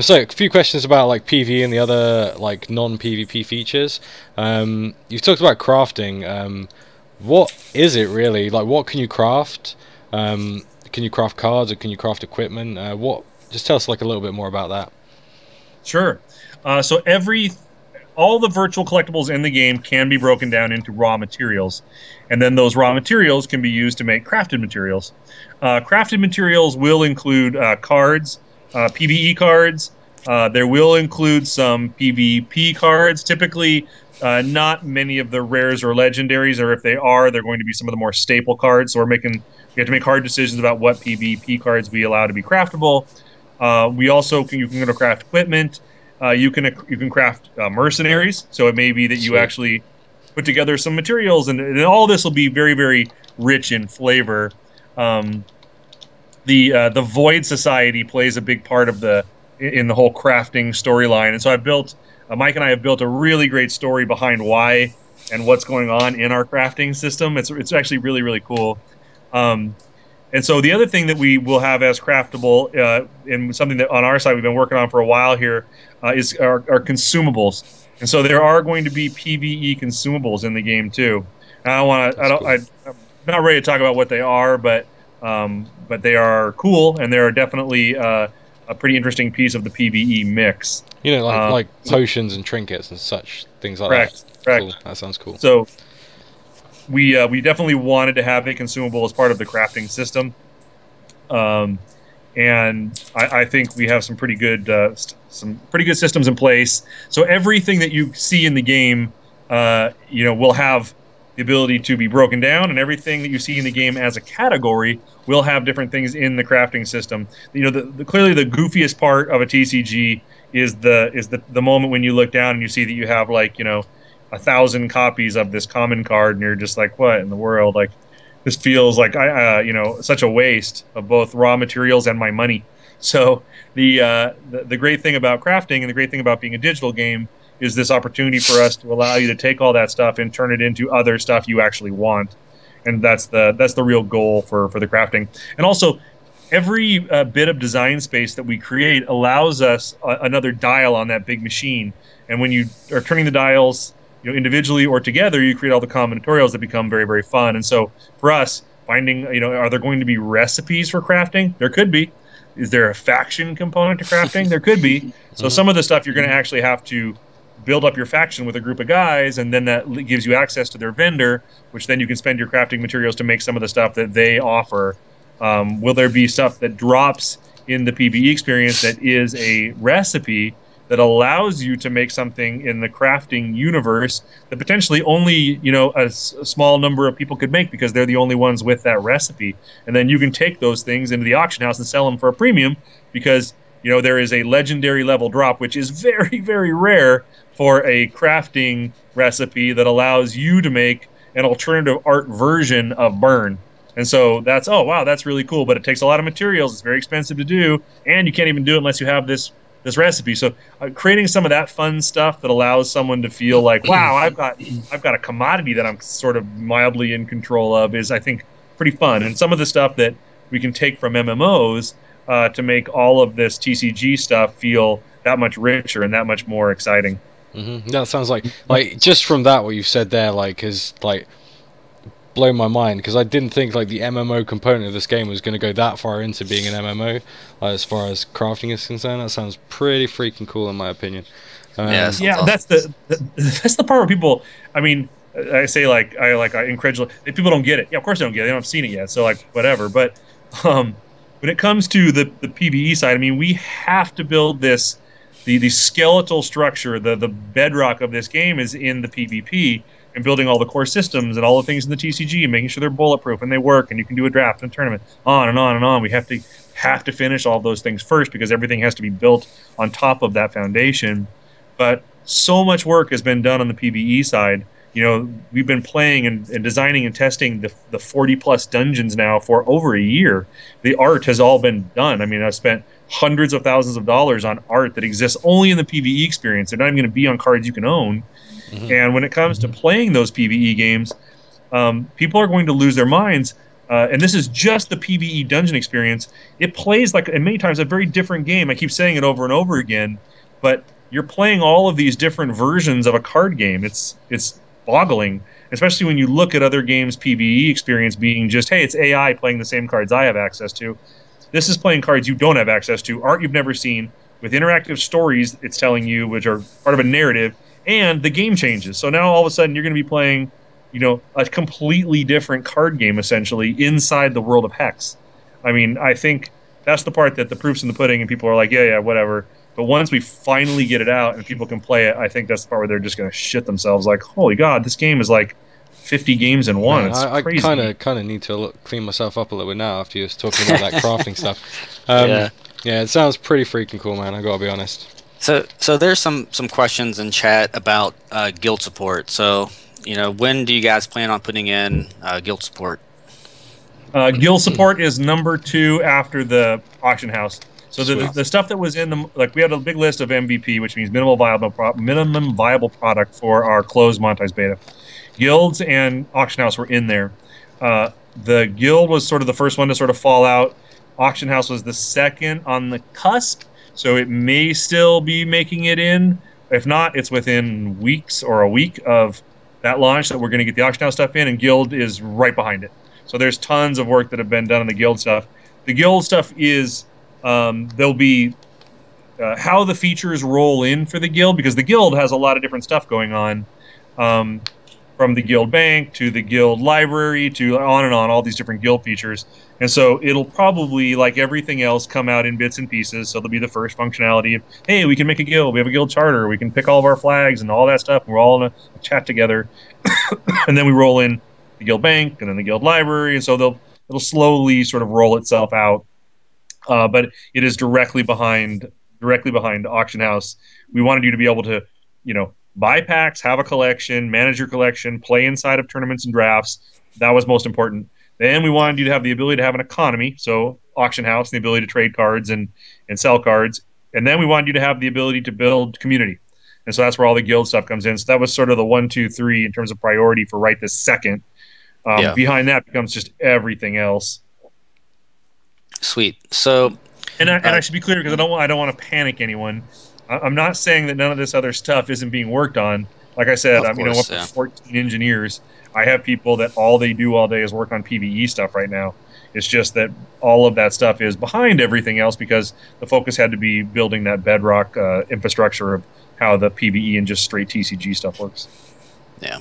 So a few questions about like PvE and the other like non-PvP features. You've talked about crafting. What is it really? Like, what can you craft? Can you craft cards, or can you craft equipment? Just tell us like a little bit more about that. Sure. So all the virtual collectibles in the game can be broken down into raw materials, and then those raw materials can be used to make crafted materials. Crafted materials will include cards, PvE cards. There will include some PvP cards. Typically, not many of the rares or legendaries, or if they are, they're going to be some of the more staple cards. So we have to make hard decisions about what PvP cards we allow to be craftable. You can craft equipment. You can craft mercenaries. So it may be that you actually put together some materials, and all this will be very, very rich in flavor. The Void Society plays a big part in the whole crafting storyline, and so Mike and I have built a really great story behind why and what's going on in our crafting system. It's actually really, really cool. And so the other thing that we will have as craftable, and something that on our side we've been working on for a while here, is our consumables. And so there are going to be PvE consumables in the game too. I'm not ready to talk about what they are, but they are cool, and they are definitely a pretty interesting piece of the PvE mix. Like potions and trinkets and such things like that. Correct. Cool. That sounds cool. So we definitely wanted to have a consumable as part of the crafting system, and I think we have some pretty good systems in place. So everything that you see in the game, will have the ability to be broken down, and everything that you see in the game as a category will have different things in the crafting system. Clearly the goofiest part of a TCG is the moment when you look down and you see that you have 1,000 copies of this common card, and you're just like, what in the world? Like, this feels like such a waste of both raw materials and my money. So the great thing about crafting, and the great thing about being a digital game, is this opportunity for us to allow you to take all that stuff and turn it into other stuff you actually want. And that's the real goal for the crafting. And also, every bit of design space that we create allows us another dial on that big machine. And when you are turning the dials individually or together, you create all the combinatorials that become very, very fun. And so for us, finding, are there going to be recipes for crafting? There could be. Is there a faction component to crafting? There could be. So some of the stuff you're going to actually have to build up your faction with a group of guys, and then that gives you access to their vendor, which then you can spend your crafting materials to make some of the stuff that they offer. Will there be stuff that drops in the PvE experience that is a recipe that allows you to make something in the crafting universe that potentially only a small number of people could make, because they're the only ones with that recipe? And then you can take those things into the auction house and sell them for a premium, because there is a legendary level drop, which is very, very rare for a crafting recipe that allows you to make an alternative art version of Burn. And so that's really cool, but it takes a lot of materials. It's very expensive to do, and you can't even do it unless you have this this recipe. So creating some of that fun stuff that allows someone to feel like, wow, I've got a commodity that I'm sort of mildly in control of is, I think, pretty fun. And some of the stuff that we can take from MMOs to make all of this TCG stuff feel that much richer and that much more exciting. That sounds like just from that what you've said there, has blown my mind, because I didn't think like the MMO component of this game was going to go that far into being an MMO. As far as crafting is concerned, that sounds pretty freaking cool in my opinion. Yeah, awesome. That's the part where people, I mean, I say I incredulous. People don't get it. Yeah, of course they don't get it. They don't have seen it yet. So like whatever. But when it comes to the PvE side, I mean, we have to build this. The skeletal structure, the bedrock of this game is in the PvP and building all the core systems and all the things in the TCG and making sure they're bulletproof and they work and you can do a draft and a tournament, on and on and on. We have to finish all those things first because everything has to be built on top of that foundation. But so much work has been done on the PvE side. You know, we've been playing and designing and testing the 40 plus dungeons now for over a year. The art has all been done. I mean, I've spent hundreds of thousands of dollars on art that exists only in the PvE experience. They're not even going to be on cards you can own. And when it comes to playing those PvE games, people are going to lose their minds. And this is just the PvE dungeon experience. It plays like, and many times, a very different game. I keep saying it over and over again, but you're playing all of these different versions of a card game. It's boggling, especially when you look at other games' PvE experience being just, hey, it's AI playing the same cards I have access to. This is playing cards you don't have access to, art you've never seen, with interactive stories it's telling you, which are part of a narrative, and the game changes. So now all of a sudden you're going to be playing, you know, a completely different card game, essentially, inside the world of Hex. I mean, I think that's the part that the proof's in the pudding and people are like, yeah, whatever. But once we finally get it out and people can play it, I think that's the part where they're just going to shit themselves. Like, holy God, this game is like 50 games in one. Man, it's crazy. I kind of need to clean myself up a little bit now after you was talking about that crafting stuff. Yeah, it sounds pretty freaking cool, man. I gotta be honest. So there's some questions in chat about guild support. So, you know, when do you guys plan on putting in guild support? Guild support is number 2 after the auction house. So the stuff that was in the, we had a big list of MVP, which means minimum viable product for our closed monetized beta. Guilds and auction house were in there. The guild was sort of the first one to sort of fall out. Auction house was the second on the cusp, so it may still be making it in. If not, it's within weeks or a week of that launch that we're going to get the auction house stuff in, and guild is right behind it. So there's tons of work that have been done on the guild stuff. The guild stuff is there'll be how the features roll in for the guild, because the guild has a lot of different stuff going on, from the guild bank to the guild library to on and on, all these different guild features. And so it'll probably, like everything else, come out in bits and pieces. So there'll be the first functionality of, hey, we can make a guild, we have a guild charter, we can pick all of our flags and all that stuff, and we're all in a chat together. And then we roll in the guild bank and then the guild library, and so it'll slowly sort of roll itself out. But it is directly behind auction house. We wanted you to be able to, you know, buy packs, have a collection, manage your collection, play inside of tournaments and drafts. That was most important. Then we wanted you to have the ability to have an economy, so auction house, and the ability to trade cards and sell cards. And then we wanted you to have the ability to build community. And so that's where all the guild stuff comes in. So that was sort of the 1, 2, 3 in terms of priority for right this second. Behind that becomes just everything else. Sweet. So, and I should be clear, because I don't want to panic anyone. I'm not saying that none of this other stuff isn't being worked on. Like I said, I'm 14 engineers. I have people that all they do all day is work on PvE stuff right now. It's just that all of that stuff is behind everything else because the focus had to be building that bedrock infrastructure of how the PvE and just straight TCG stuff works. Yeah.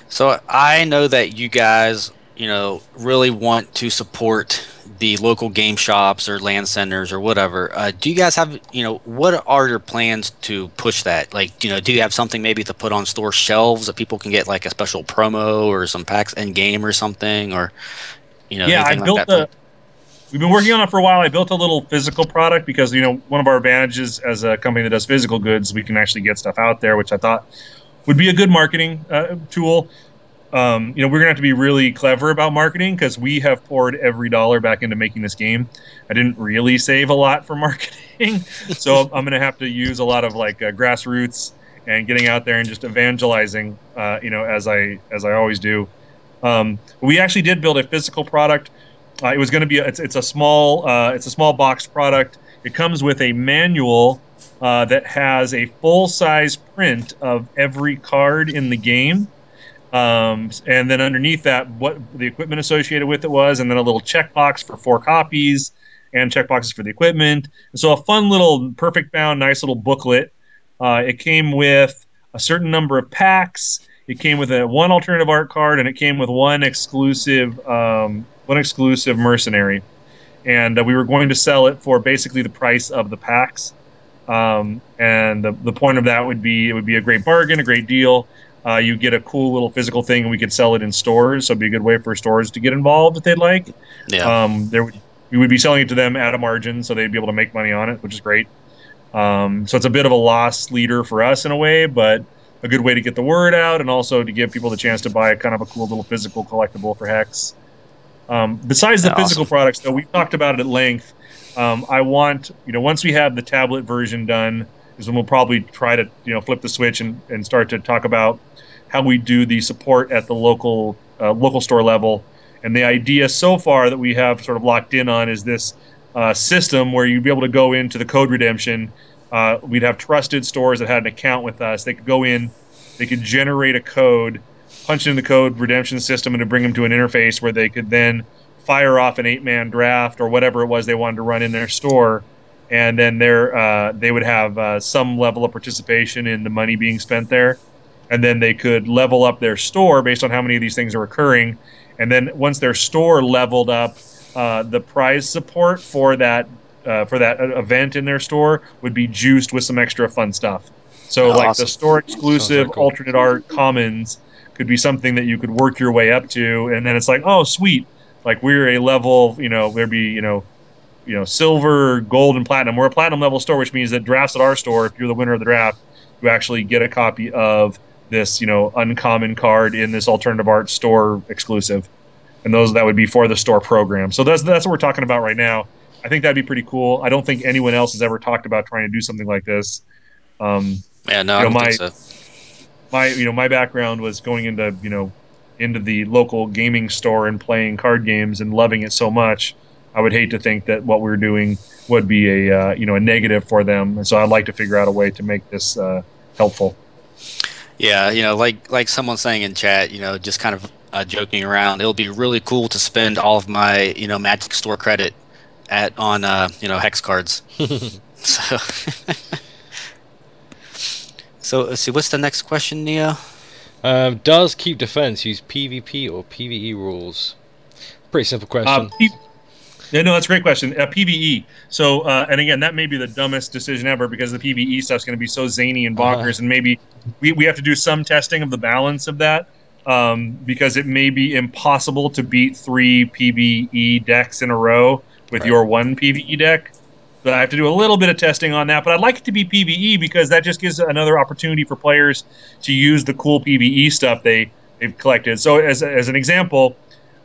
So I know that you guys, you know, really want to support the local game shops or land centers or whatever. Do you guys have, you know, what are your plans to push that? Like, you know, do you have something maybe to put on store shelves that people can get, like a special promo or some packs in game or something, or, you know? Yeah, we've been working on it for a while. I built a little physical product because, you know, one of our advantages as a company that does physical goods, we can actually get stuff out there, which I thought would be a good marketing tool. we're gonna have to be really clever about marketing because we have poured every dollar back into making this game. I didn't really save a lot for marketing, so I'm gonna have to use a lot of like grassroots and getting out there and just evangelizing, as I always do. We actually did build a physical product. It was going to be it's a small box product. It comes with a manual that has a full size print of every card in the game. And then underneath that, what the equipment associated with it was, and then a little checkbox for 4 copies and checkboxes for the equipment. And so a fun little perfect bound, nice little booklet. It came with a certain number of packs. It came with one alternative art card, and it came with one exclusive mercenary. And we were going to sell it for basically the price of the packs. And the point of that would be it would be a great bargain, a great deal. You get a cool little physical thing, and we could sell it in stores. So it'd be a good way for stores to get involved if they'd like. Yeah. We would be selling it to them at a margin, so they'd be able to make money on it, which is great. So it's a bit of a loss leader for us in a way, but a good way to get the word out and also to give people the chance to buy a kind of a cool little physical collectible for Hex. Besides the physical products, though, we've talked about it at length. I want, once we have the tablet version done, is when we'll probably try to, flip the switch and start to talk about how we do the support at the local store level. And the idea so far that we have sort of locked in on is this system where you'd be able to go into the code redemption. We'd have trusted stores that had an account with us. They could go in, they could generate a code, punch in the code redemption system, and to bring them to an interface where they could then fire off an 8-man draft or whatever it was they wanted to run in their store. And then they would have some level of participation in the money being spent there. And then they could level up their store based on how many of these things are occurring. And then once their store leveled up, the prize support for that event in their store would be juiced with some extra fun stuff. So like the store exclusive alternate art commons could be something that you could work your way up to, and then it's like, oh sweet, like we're a level, there'd be silver, gold, and platinum. We're a platinum level store, which means that drafts at our store, if you're the winner of the draft, you actually get a copy of this uncommon card in this alternative art store exclusive, and that would be for the store program. So that's what we're talking about right now. I think that'd be pretty cool. I don't think anyone else has ever talked about trying to do something like this. I don't think so. My background was going into the local gaming store and playing card games and loving it so much. I would hate to think that what we're doing would be a negative for them, and so I'd like to figure out a way to make this helpful. Yeah, like someone saying in chat, just kind of joking around. It'll be really cool to spend all of my Magic Store credit on Hex cards. So let's see. What's the next question, Neo? Does Keep Defense use PvP or PvE rules? Pretty simple question. Yeah, no, that's a great question. PvE. So, and again, that may be the dumbest decision ever because the PvE stuff's going to be so zany and bonkers, and maybe we have to do some testing of the balance of that because it may be impossible to beat 3 PvE decks in a row with your 1 PvE deck. But I have to do a little bit of testing on that. But I'd like it to be PvE because that just gives another opportunity for players to use the cool PvE stuff they've collected. So, as an example.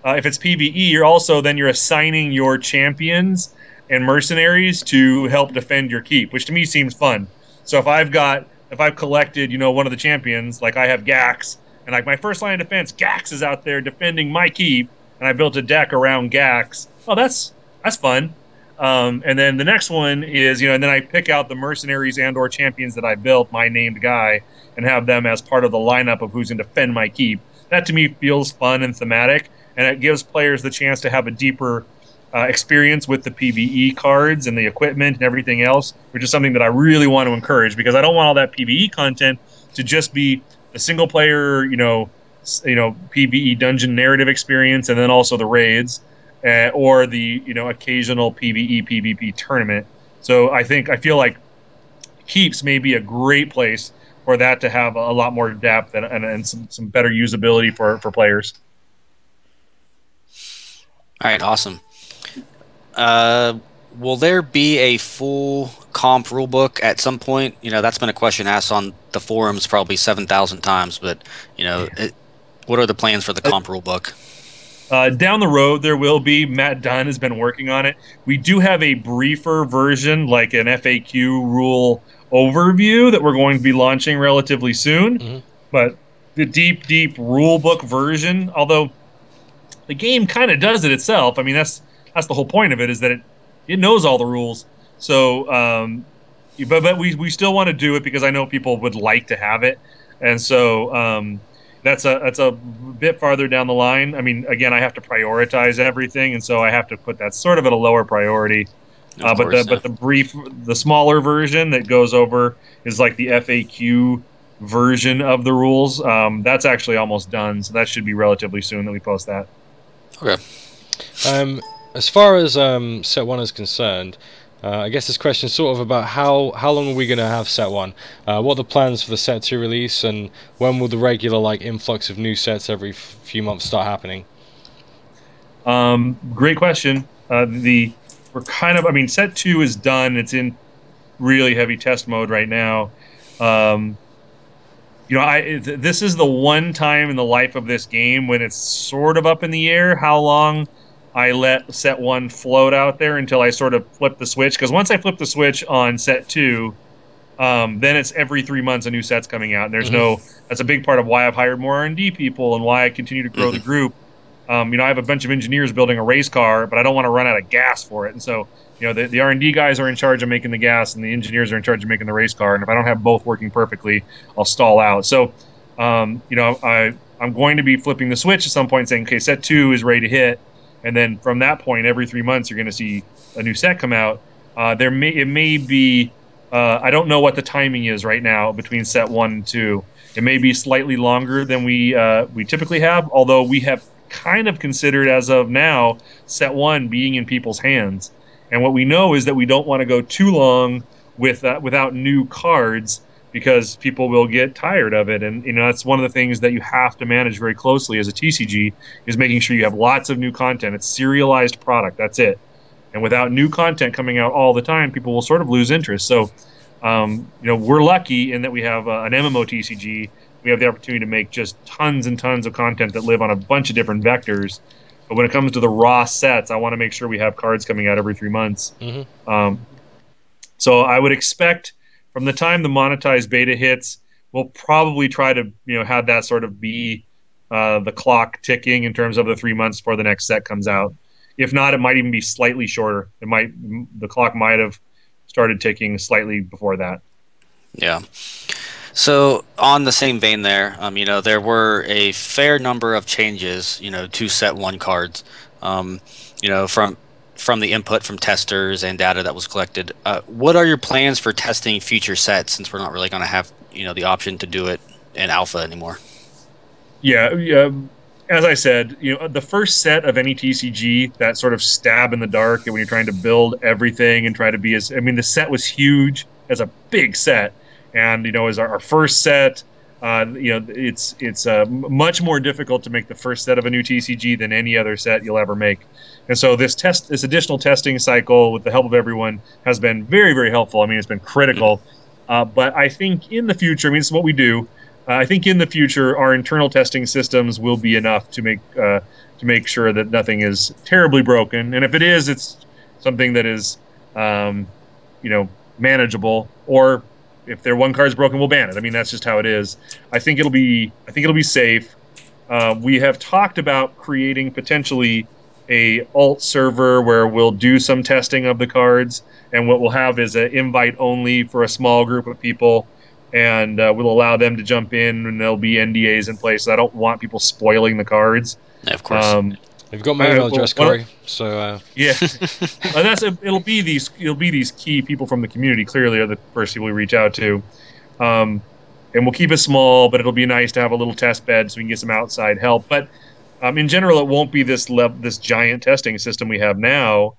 If it's PvE, you're assigning your champions and mercenaries to help defend your keep, which to me seems fun. So if I've collected, one of the champions, like I have Gax, and like my first line of defense, Gax is out there defending my keep, and I built a deck around Gax. Oh, that's fun. And then the next one is, and then I pick out the mercenaries and/or champions that I built, my named guy, and have them as part of the lineup of who's going to defend my keep. That to me feels fun and thematic. And it gives players the chance to have a deeper experience with the PvE cards and the equipment and everything else, which is something that I really want to encourage because I don't want all that PvE content to just be a single player, PvE dungeon narrative experience, and then also the raids or the occasional PvE PvP tournament. So I feel like Keeps may be a great place for that to have a lot more depth and some better usability for players. All right, awesome. Will there be a full comp rulebook at some point? That's been a question asked on the forums probably 7,000 times, but What are the plans for the comp rule book? Down the road, there will be. Matt Dunn has been working on it. We do have a briefer version, like an FAQ rule overview, that we're going to be launching relatively soon. Mm-hmm. But the deep rule book version, although the game kind of does it itself. I mean, that's the whole point of it, is that it knows all the rules. So, but we still want to do it because I know people would like to have it, and so that's a bit farther down the line. I mean, again, I have to prioritize everything, and so I have to put that sort of at a lower priority. But the smaller version that goes over is like the FAQ version of the rules. That's actually almost done, so that should be relatively soon that we post that. Okay. As far as set 1 is concerned, I guess this question is sort of about how long are we going to have set 1? What are the plans for the set 2 release, and when will the regular like influx of new sets every few months start happening? Great question. We're kind of, I mean, set 2 is done. It's in really heavy test mode right now. This is the one time in the life of this game when it's sort of up in the air how long I let set 1 float out there until I sort of flip the switch. Because once I flip the switch on set 2, then it's every 3 months a new set's coming out. And there's that's a big part of why I've hired more R&D people and why I continue to grow the group. I have a bunch of engineers building a race car, but I don't want to run out of gas for it. And so, the R&D guys are in charge of making the gas, and the engineers are in charge of making the race car. And if I don't have both working perfectly, I'll stall out. So, I'm going to be flipping the switch at some point, saying, okay, set 2 is ready to hit. And then from that point, every 3 months, you're going to see a new set come out. It may be, I don't know what the timing is right now between set 1 and 2. It may be slightly longer than we typically have, although we have kind of considered as of now set 1 being in people's hands. And what we know is that we don't want to go too long without new cards, because people will get tired of it. And that's one of the things that you have to manage very closely as a TCG, is making sure you have lots of new content. It's serialized product, that's it. And without new content coming out all the time, people will sort of lose interest. So we're lucky in that we have an MMO TCG. We have the opportunity to make just tons and tons of content that live on a bunch of different vectors. But when it comes to the raw sets, I want to make sure we have cards coming out every 3 months. So I would expect from the time the monetized beta hits, we'll probably try to have that sort of be the clock ticking in terms of the 3 months before the next set comes out. If not, it might even be slightly shorter. The clock might have started ticking slightly before that. Yeah. So on the same vein there, there were a fair number of changes, to set 1 cards, from the input from testers and data that was collected. What are your plans for testing future sets, since we're not really going to have, the option to do it in alpha anymore? Yeah. As I said, the first set of any TCG, that sort of stab in the dark, when you're trying to build everything and try to be the set was huge as a big set. And, as our first set, it's much more difficult to make the first set of a new TCG than any other set you'll ever make. And so this additional testing cycle, with the help of everyone, has been very, very helpful. It's been critical. But I think in the future, this is what we do. I think in the future, our internal testing systems will be enough to make sure that nothing is terribly broken. And if it is, it's something that is, manageable. Or if their one card's broken, we'll ban it. That's just how it is. I think it'll be safe. We have talked about creating potentially a alt server where we'll do some testing of the cards, and what we'll have is an invite only for a small group of people, and we'll allow them to jump in, and there'll be NDAs in place. So I don't want people spoiling the cards. Yeah, of course. You've got my email address, Cory. So yeah, it'll be these key people from the community. Clearly, are the first people we reach out to, and we'll keep it small. But it'll be nice to have a little test bed so we can get some outside help. But in general, it won't be this giant testing system we have now.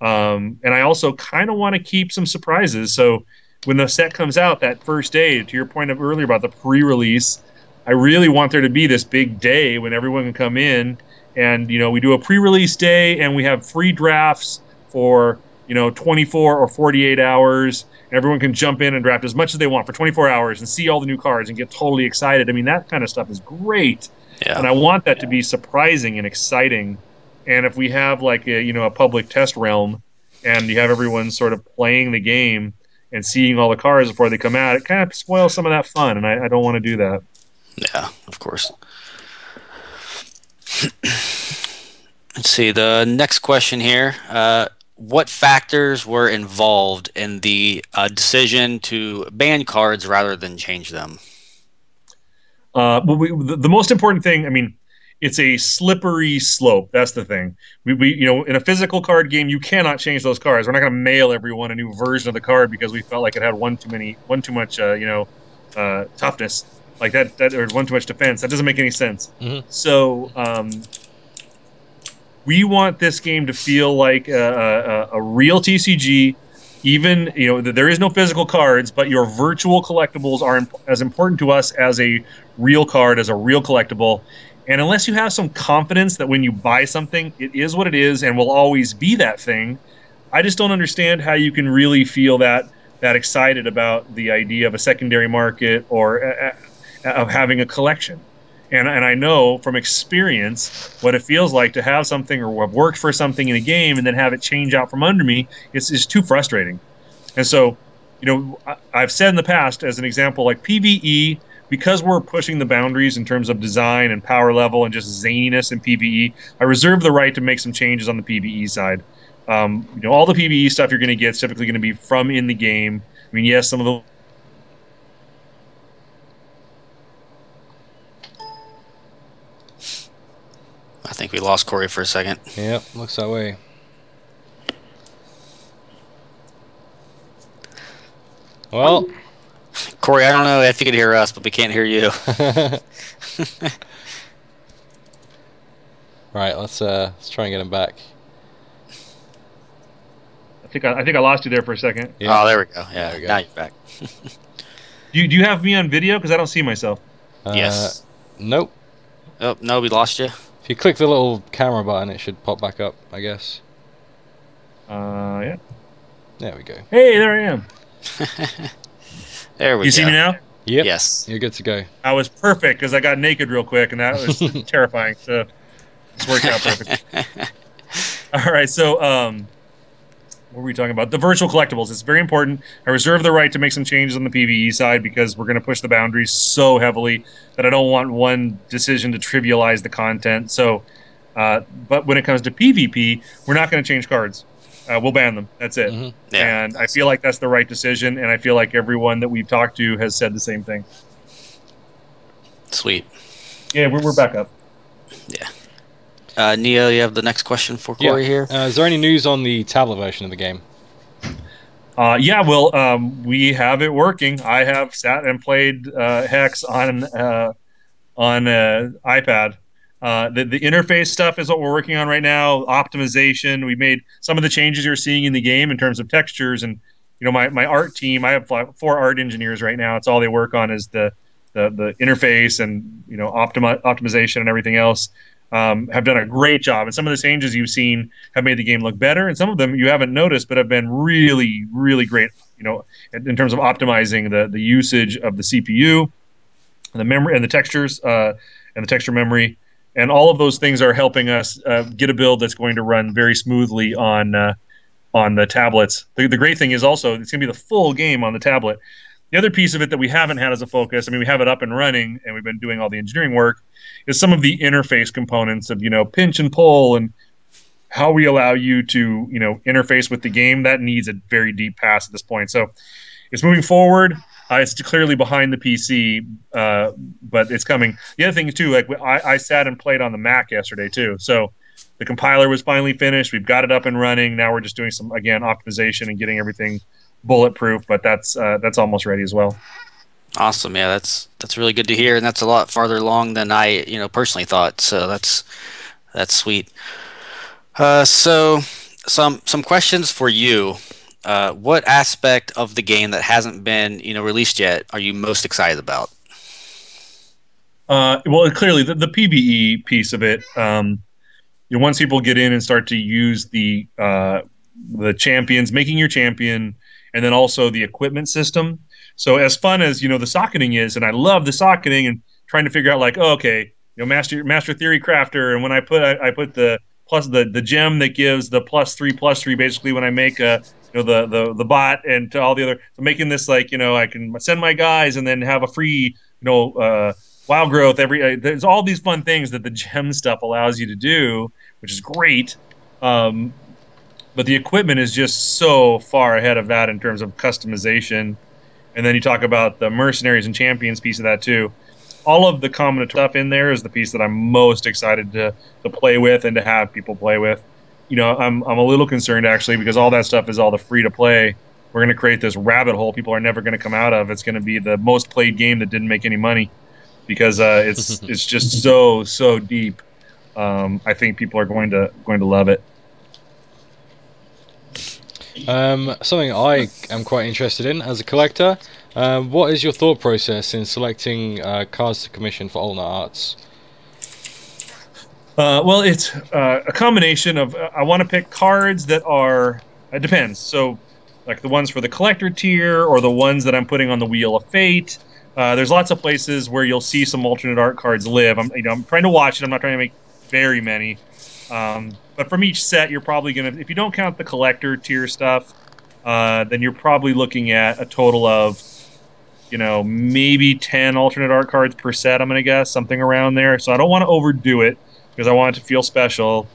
And I also kind of want to keep some surprises. So when the set comes out that first day, to your point of earlier about the pre-release, I really want there to be this big day when everyone can come in. And, we do a pre-release day, and we have free drafts for, 24 or 48 hours. And everyone can jump in and draft as much as they want for 24 hours and see all the new cards and get totally excited. That kind of stuff is great. Yeah. and I want that to be surprising and exciting. And if we have like a public test realm, and you have everyone sort of playing the game and seeing all the cars before they come out, it kind of spoils some of that fun, and I don't want to do that. Yeah, of course. Let's see, the next question here. What factors were involved in the decision to ban cards rather than change them? But the most important thing, I mean, it's a slippery slope. That's the thing. In a physical card game, you cannot change those cards. We're not going to mail everyone a new version of the card because we felt like it had one too much, toughness, like that, or one too much defense. That doesn't make any sense. Mhm. So, we want this game to feel like a real TCG. Even there is no physical cards, but your virtual collectibles are as important to us as a real card, as a real collectible. And unless you have some confidence that when you buy something, it is what it is and will always be that thing, I just don't understand how you can really feel that excited about the idea of a secondary market or of having a collection. And I know from experience what it feels like to have something or have worked for something in a game and then have it change out from under me. It's too frustrating. And so, I've said in the past, as an example, like PvE, because we're pushing the boundaries in terms of design and power level and just zaniness in PvE, I reserve the right to make some changes on the PvE side. All the PvE stuff you're going to get is typically going to be from in the game. I mean, yes, some of the I think we lost Cory for a second. Yep, looks that way. Well, Cory, I don't know if you could hear us, but we can't hear you. right. Let's try and get him back. I think I lost you there for a second. Yeah. Oh, there we go. Yeah, There we go. now you're back. Do you have me on video? Because I don't see myself. Yes. Nope. Oh, no, we lost you. If you click the little camera button, it should pop back up, I guess. Yeah. There we go. Hey, there I am. There we go. You see me now? Yep. Yes. You're good to go. I was perfect because I got naked real quick, and that was terrifying. So it's worked out perfect. All right, so what were we talking about? The virtual collectibles. It's very important. I reserve the right to make some changes on the PvE side because we're going to push the boundaries so heavily that I don't want one decision to trivialize the content. So, but when it comes to PvP, we're not going to change cards. We'll ban them. That's it. Mhm. Yeah. And I feel like that's the right decision, and I feel like everyone that we've talked to has said the same thing. Sweet. Yeah, we're back up. Yeah. Neo, you have the next question for Cory here? Is there any news on the tablet version of the game? Yeah, well, we have it working. I have sat and played Hex on iPad. The interface stuff is what we're working on right now. Optimization. We made some of the changes you're seeing in the game in terms of textures, and my art team. I have 4 art engineers right now. It's all they work on is the interface and optimization and everything else. Have done a great job, and some of the changes you've seen have made the game look better, and some of them you haven't noticed, but have been really, really great. In terms of optimizing the usage of the CPU, and the memory, and the textures, and the texture memory, and all of those things are helping us get a build that's going to run very smoothly on the tablets. The great thing is also it's going to be the full game on the tablet. The other piece of it that we haven't had as a focus, I mean, we have it up and running, and we've been doing all the engineering work, is some of the interface components of, pinch and pull and how we allow you to, interface with the game. That needs a very deep pass at this point. So it's moving forward. It's clearly behind the PC, but it's coming. The other thing, too, like I sat and played on the Mac yesterday, too. So the compiler was finally finished. We've got it up and running. Now we're just doing some, again, optimization and getting everything bulletproof, but that's almost ready as well. Awesome. Yeah, that's really good to hear, and that's a lot farther along than I personally thought. So that's sweet. So some questions for you. What aspect of the game that hasn't been released yet are you most excited about? Well, clearly the PvE piece of it. Once people get in and start to use the champions, making your champion, and then also the equipment system. So as fun as the socketing is, and I love the socketing and trying to figure out like, oh, okay, Master Theory Crafter, and when I put the plus the gem that gives the +3 basically when I make the bot and to all the other, so making this like I can send my guys and then have a free wild growth there's all these fun things that the gem stuff allows you to do, which is great. But the equipment is just so far ahead of that in terms of customization. And then you talk about the mercenaries and champions piece of that too. All of the combinatorial stuff in there is the piece that I'm most excited to play with and to have people play with. I'm a little concerned actually because all that stuff is all the free to play. We're going to create this rabbit hole people are never going to come out of. It's going to be the most played game that didn't make any money because it's just so deep. I think people are going to love it. Something I am quite interested in as a collector. What is your thought process in selecting cards to commission for alternate arts? Well, it's a combination of I want to pick cards that are. It depends. So, like the ones for the collector tier or the ones that I'm putting on the Wheel of Fate. There's lots of places where you'll see some alternate art cards live. I'm trying to watch it. I'm not trying to make very many. But from each set, you're probably going to, if you don't count the collector tier stuff, then you're probably looking at a total of, maybe 10 alternate art cards per set, I'm going to guess, something around there. So I don't want to overdo it because I want it to feel special.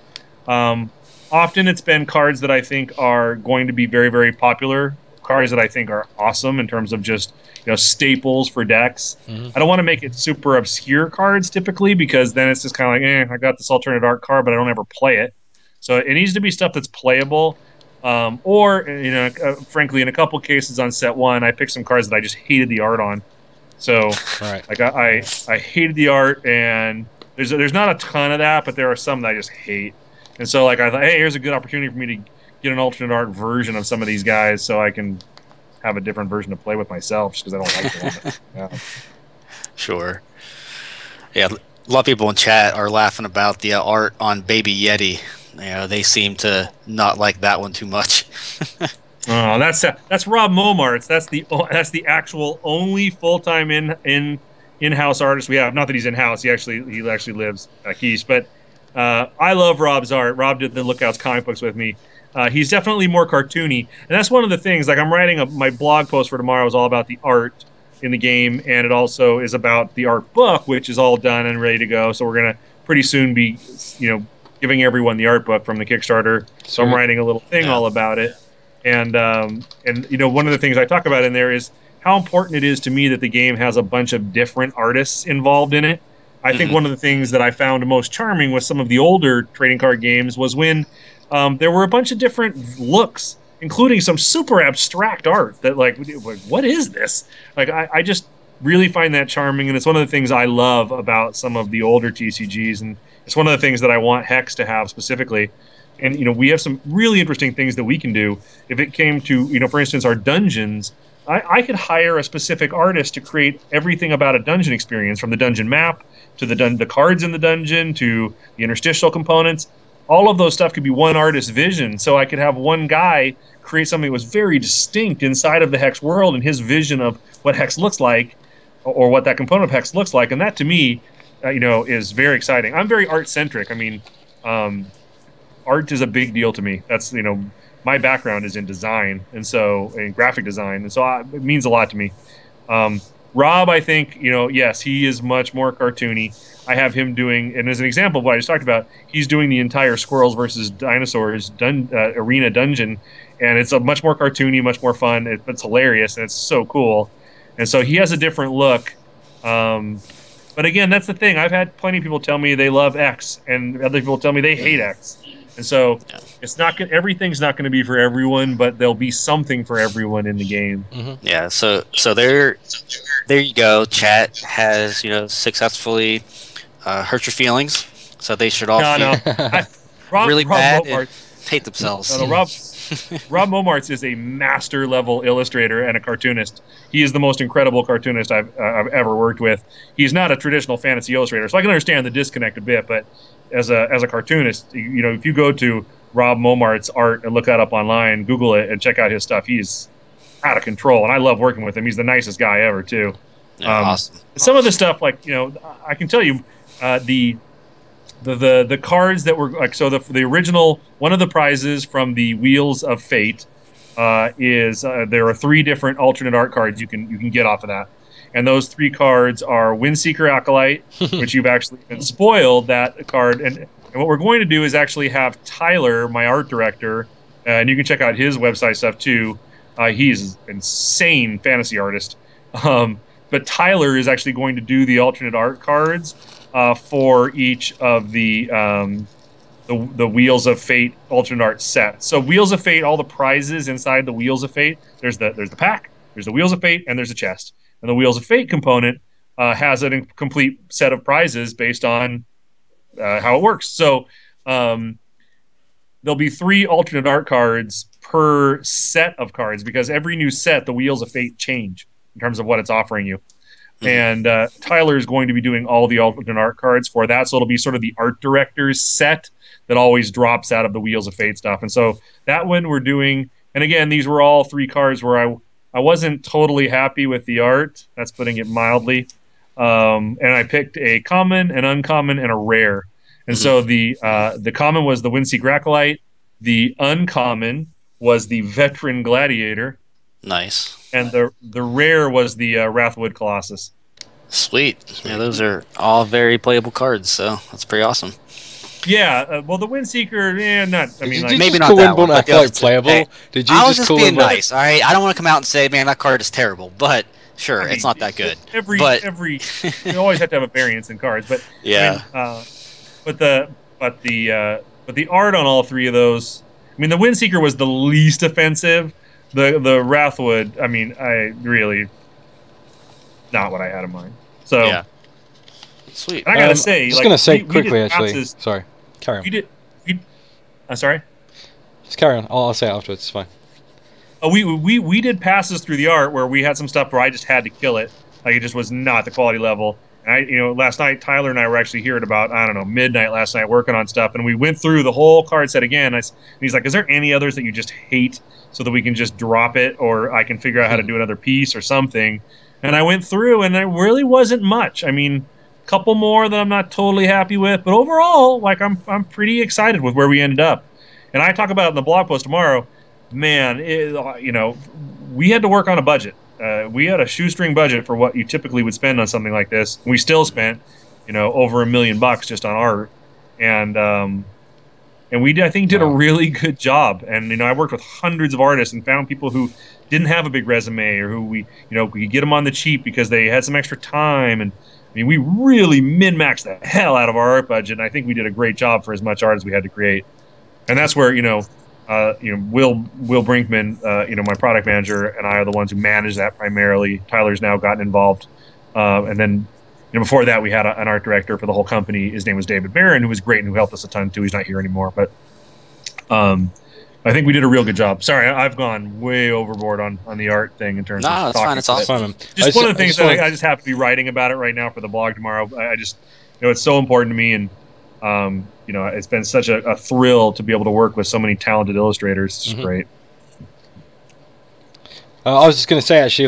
Often it's been cards that I think are going to be very, very popular, cards that I think are awesome in terms of just, staples for decks. Mm-hmm. I don't want to make it super obscure cards typically because then it's just kind of like, I got this alternate art card, but I don't ever play it. So it needs to be stuff that's playable. Frankly, in a couple cases on set one, I picked some cards that I just hated the art on. So like I hated the art, and there's not a ton of that, but there are some that I just hate. And so like I thought, hey, here's a good opportunity for me to get an alternate art version of some of these guys so I can have a different version to play with myself just because I don't like them. Yeah. Sure. Yeah, a lot of people in chat are laughing about the art on Baby Yeti. They seem to not like that one too much. Oh, that's Rob Momart's. That's the actual only full-time in-house artist we have. Not that he's in-house. He actually lives back east. But I love Rob's art. Rob did the Lookouts comic books with me. He's definitely more cartoony, and that's one of the things. Like I'm writing my blog post for tomorrow is all about the art in the game, and it also is about the art book, which is all done and ready to go. So we're gonna pretty soon be, giving everyone the art book from the Kickstarter. So I'm writing a little thing all about it, and one of the things I talk about in there is how important it is to me that the game has a bunch of different artists involved in it. I think one of the things that I found most charming with some of the older trading card games was when there were a bunch of different looks, including some super abstract art that like what is this? Like I just really find that charming, and it's one of the things I love about some of the older TCGs, and it's one of the things that I want Hex to have specifically. And we have some really interesting things that we can do. If it came to for instance our dungeons, I could hire a specific artist to create everything about a dungeon experience, from the dungeon map to the cards in the dungeon to the interstitial components. All of those stuff could be one artist's vision. So I could have one guy create something that was very distinct inside of the Hex world and his vision of what Hex looks like, or what that component of Hex looks like. And that to me, is very exciting. I'm very art centric. I mean, art is a big deal to me. That's, my background is in design in graphic design. And so it means a lot to me. Rob, I think, yes, he is much more cartoony. I have him doing, and as an example of what I just talked about, he's doing the entire Squirrels versus Dinosaurs arena dungeon, and it's a much more cartoony, much more fun. It's hilarious, and it's so cool. And so he has a different look. But again, that's the thing. I've had plenty of people tell me they love X, and other people tell me they hate X. And so it's not everything's not going to be for everyone, but there'll be something for everyone in the game. Mm-hmm. Yeah. So there you go. Chat has successfully hurt your feelings, so they should all feel really bad and hate themselves. Rob Momart's is a master level illustrator and a cartoonist. He is the most incredible cartoonist I've ever worked with. He's not a traditional fantasy illustrator, so I can understand the disconnect a bit. But as a cartoonist, if you go to Rob Momart's art and look that up online, Google it and check out his stuff, he's out of control, and I love working with him. He's the nicest guy ever too. Yeah, awesome. Some of the stuff, like I can tell you, the cards that were like, so the original, one of the prizes from the Wheels of Fate is there are 3 different alternate art cards you can get off of that, and those 3 cards are Windseeker Acolyte, which you've actually been spoiled that card, and what we're going to do is actually have Tyler, my art director, and you can check out his website stuff too. He's an insane fantasy artist. But Tyler is actually going to do the alternate art cards for each of the Wheels of Fate alternate art set. So Wheels of Fate, all the prizes inside the Wheels of Fate, there's the pack, there's the Wheels of Fate, and there's a chest. And the Wheels of Fate component has a complete set of prizes based on how it works. So there'll be 3 alternate art cards per set of cards, because every new set, the Wheels of Fate change in terms of what it's offering you. And Tyler is going to be doing all the alternate art cards for that, so it'll be sort of the art director's set that always drops out of the Wheels of Fate stuff. And so that one we're doing, and again, these were all 3 cards where I wasn't totally happy with the art. That's putting it mildly. And I picked a common, an uncommon, and a rare. And so the common was the Windseeker Acolyte. The uncommon was the Veteran Gladiator. Nice. And the rare was the Wrathwood Colossus. Sweet. Yeah, those are all very playable cards, so that's pretty awesome. Yeah, well, the Windseeker, not. I mean, like, maybe not that one. But playable. Hey, Did you I was just just call being him nice. All right, I don't want to come out and say, man, that card is terrible. But sure, I mean, it's not that good. Every you always have to have a variance in cards, but yeah. I mean, but the art on all 3 of those. I mean, the Windseeker was the least offensive. The Wrathwood, I mean, I really not what I had in mind. So yeah. Sweet. And I gotta say, I was like, gonna say we quickly, did actually. passes, Sorry, carry on. I'm sorry. Just carry on. I'll say it afterwards. It's fine. We did passes through the art where we had some stuff where I just had to kill it. Like, it just was not the quality level. And last night Tyler and I were actually here at about, I don't know, midnight last night working on stuff, and we went through the whole card set again. And he's like, "Is there any others that you just hate, so that we can just drop it, or I can figure out how to do another piece or something?" And I went through, and there really wasn't much. I mean, a couple more that I'm not totally happy with, but overall, like, I'm pretty excited with where we ended up. And I talk about it in the blog post tomorrow. Man, we had to work on a budget. We had a shoestring budget for what you typically would spend on something like this. We still spent, over $1 million just on art, and we I think did a really good job. And I worked with hundreds of artists and found people who didn't have a big resume, or who we could get them on the cheap because they had some extra time. And I mean, we really min-maxed the hell out of our art budget. And I think we did a great job for as much art as we had to create. And that's where Will Brinkman, my product manager, and I are the ones who manage that primarily. Tyler's now gotten involved, and then before that we had an art director for the whole company. His name was David Barron, who was great and who helped us a ton too. He's not here anymore, but I think we did a real good job. Sorry, I've gone way overboard on the art thing in terms of No, it's fine. It's awesome. Just one of the things that I just have to be writing about it right now for the blog tomorrow. I just it's so important to me, and it's been such a thrill to be able to work with so many talented illustrators. It's just great. I was just going to say, actually,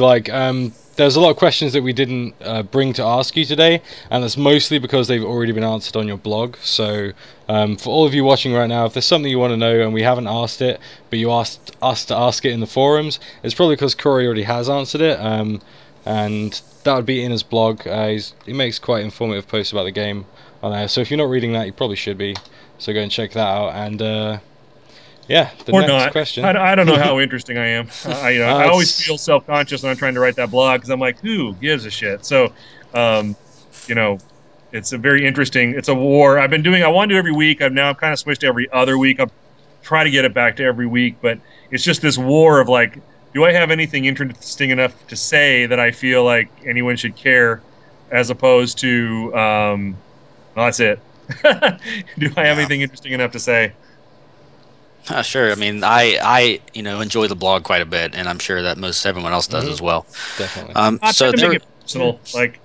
there's a lot of questions that we didn't bring to ask you today, and that's mostly because they've already been answered on your blog. So for all of you watching right now, if there's something you want to know and we haven't asked it, but you asked us to ask it in the forums, it's probably because Cory already has answered it, and that would be in his blog. He makes quite informative posts about the game on there, so if you're not reading that, you probably should be. So go and check that out. And the or next not. question. I don't know how interesting I am. I always feel self-conscious when I'm trying to write that blog, because I'm like, who gives a shit? So, it's a very interesting. It's a war. I want to do it every week. I'm kind of switched to every other week. I'll try to get it back to every week, but it's just this war of like, do I have anything interesting enough to say that I feel like anyone should care, as opposed to, well, that's it. Do I have anything interesting enough to say? Sure. I mean, I enjoy the blog quite a bit, and I'm sure that most everyone else does as well. Definitely. So to make it personal, like,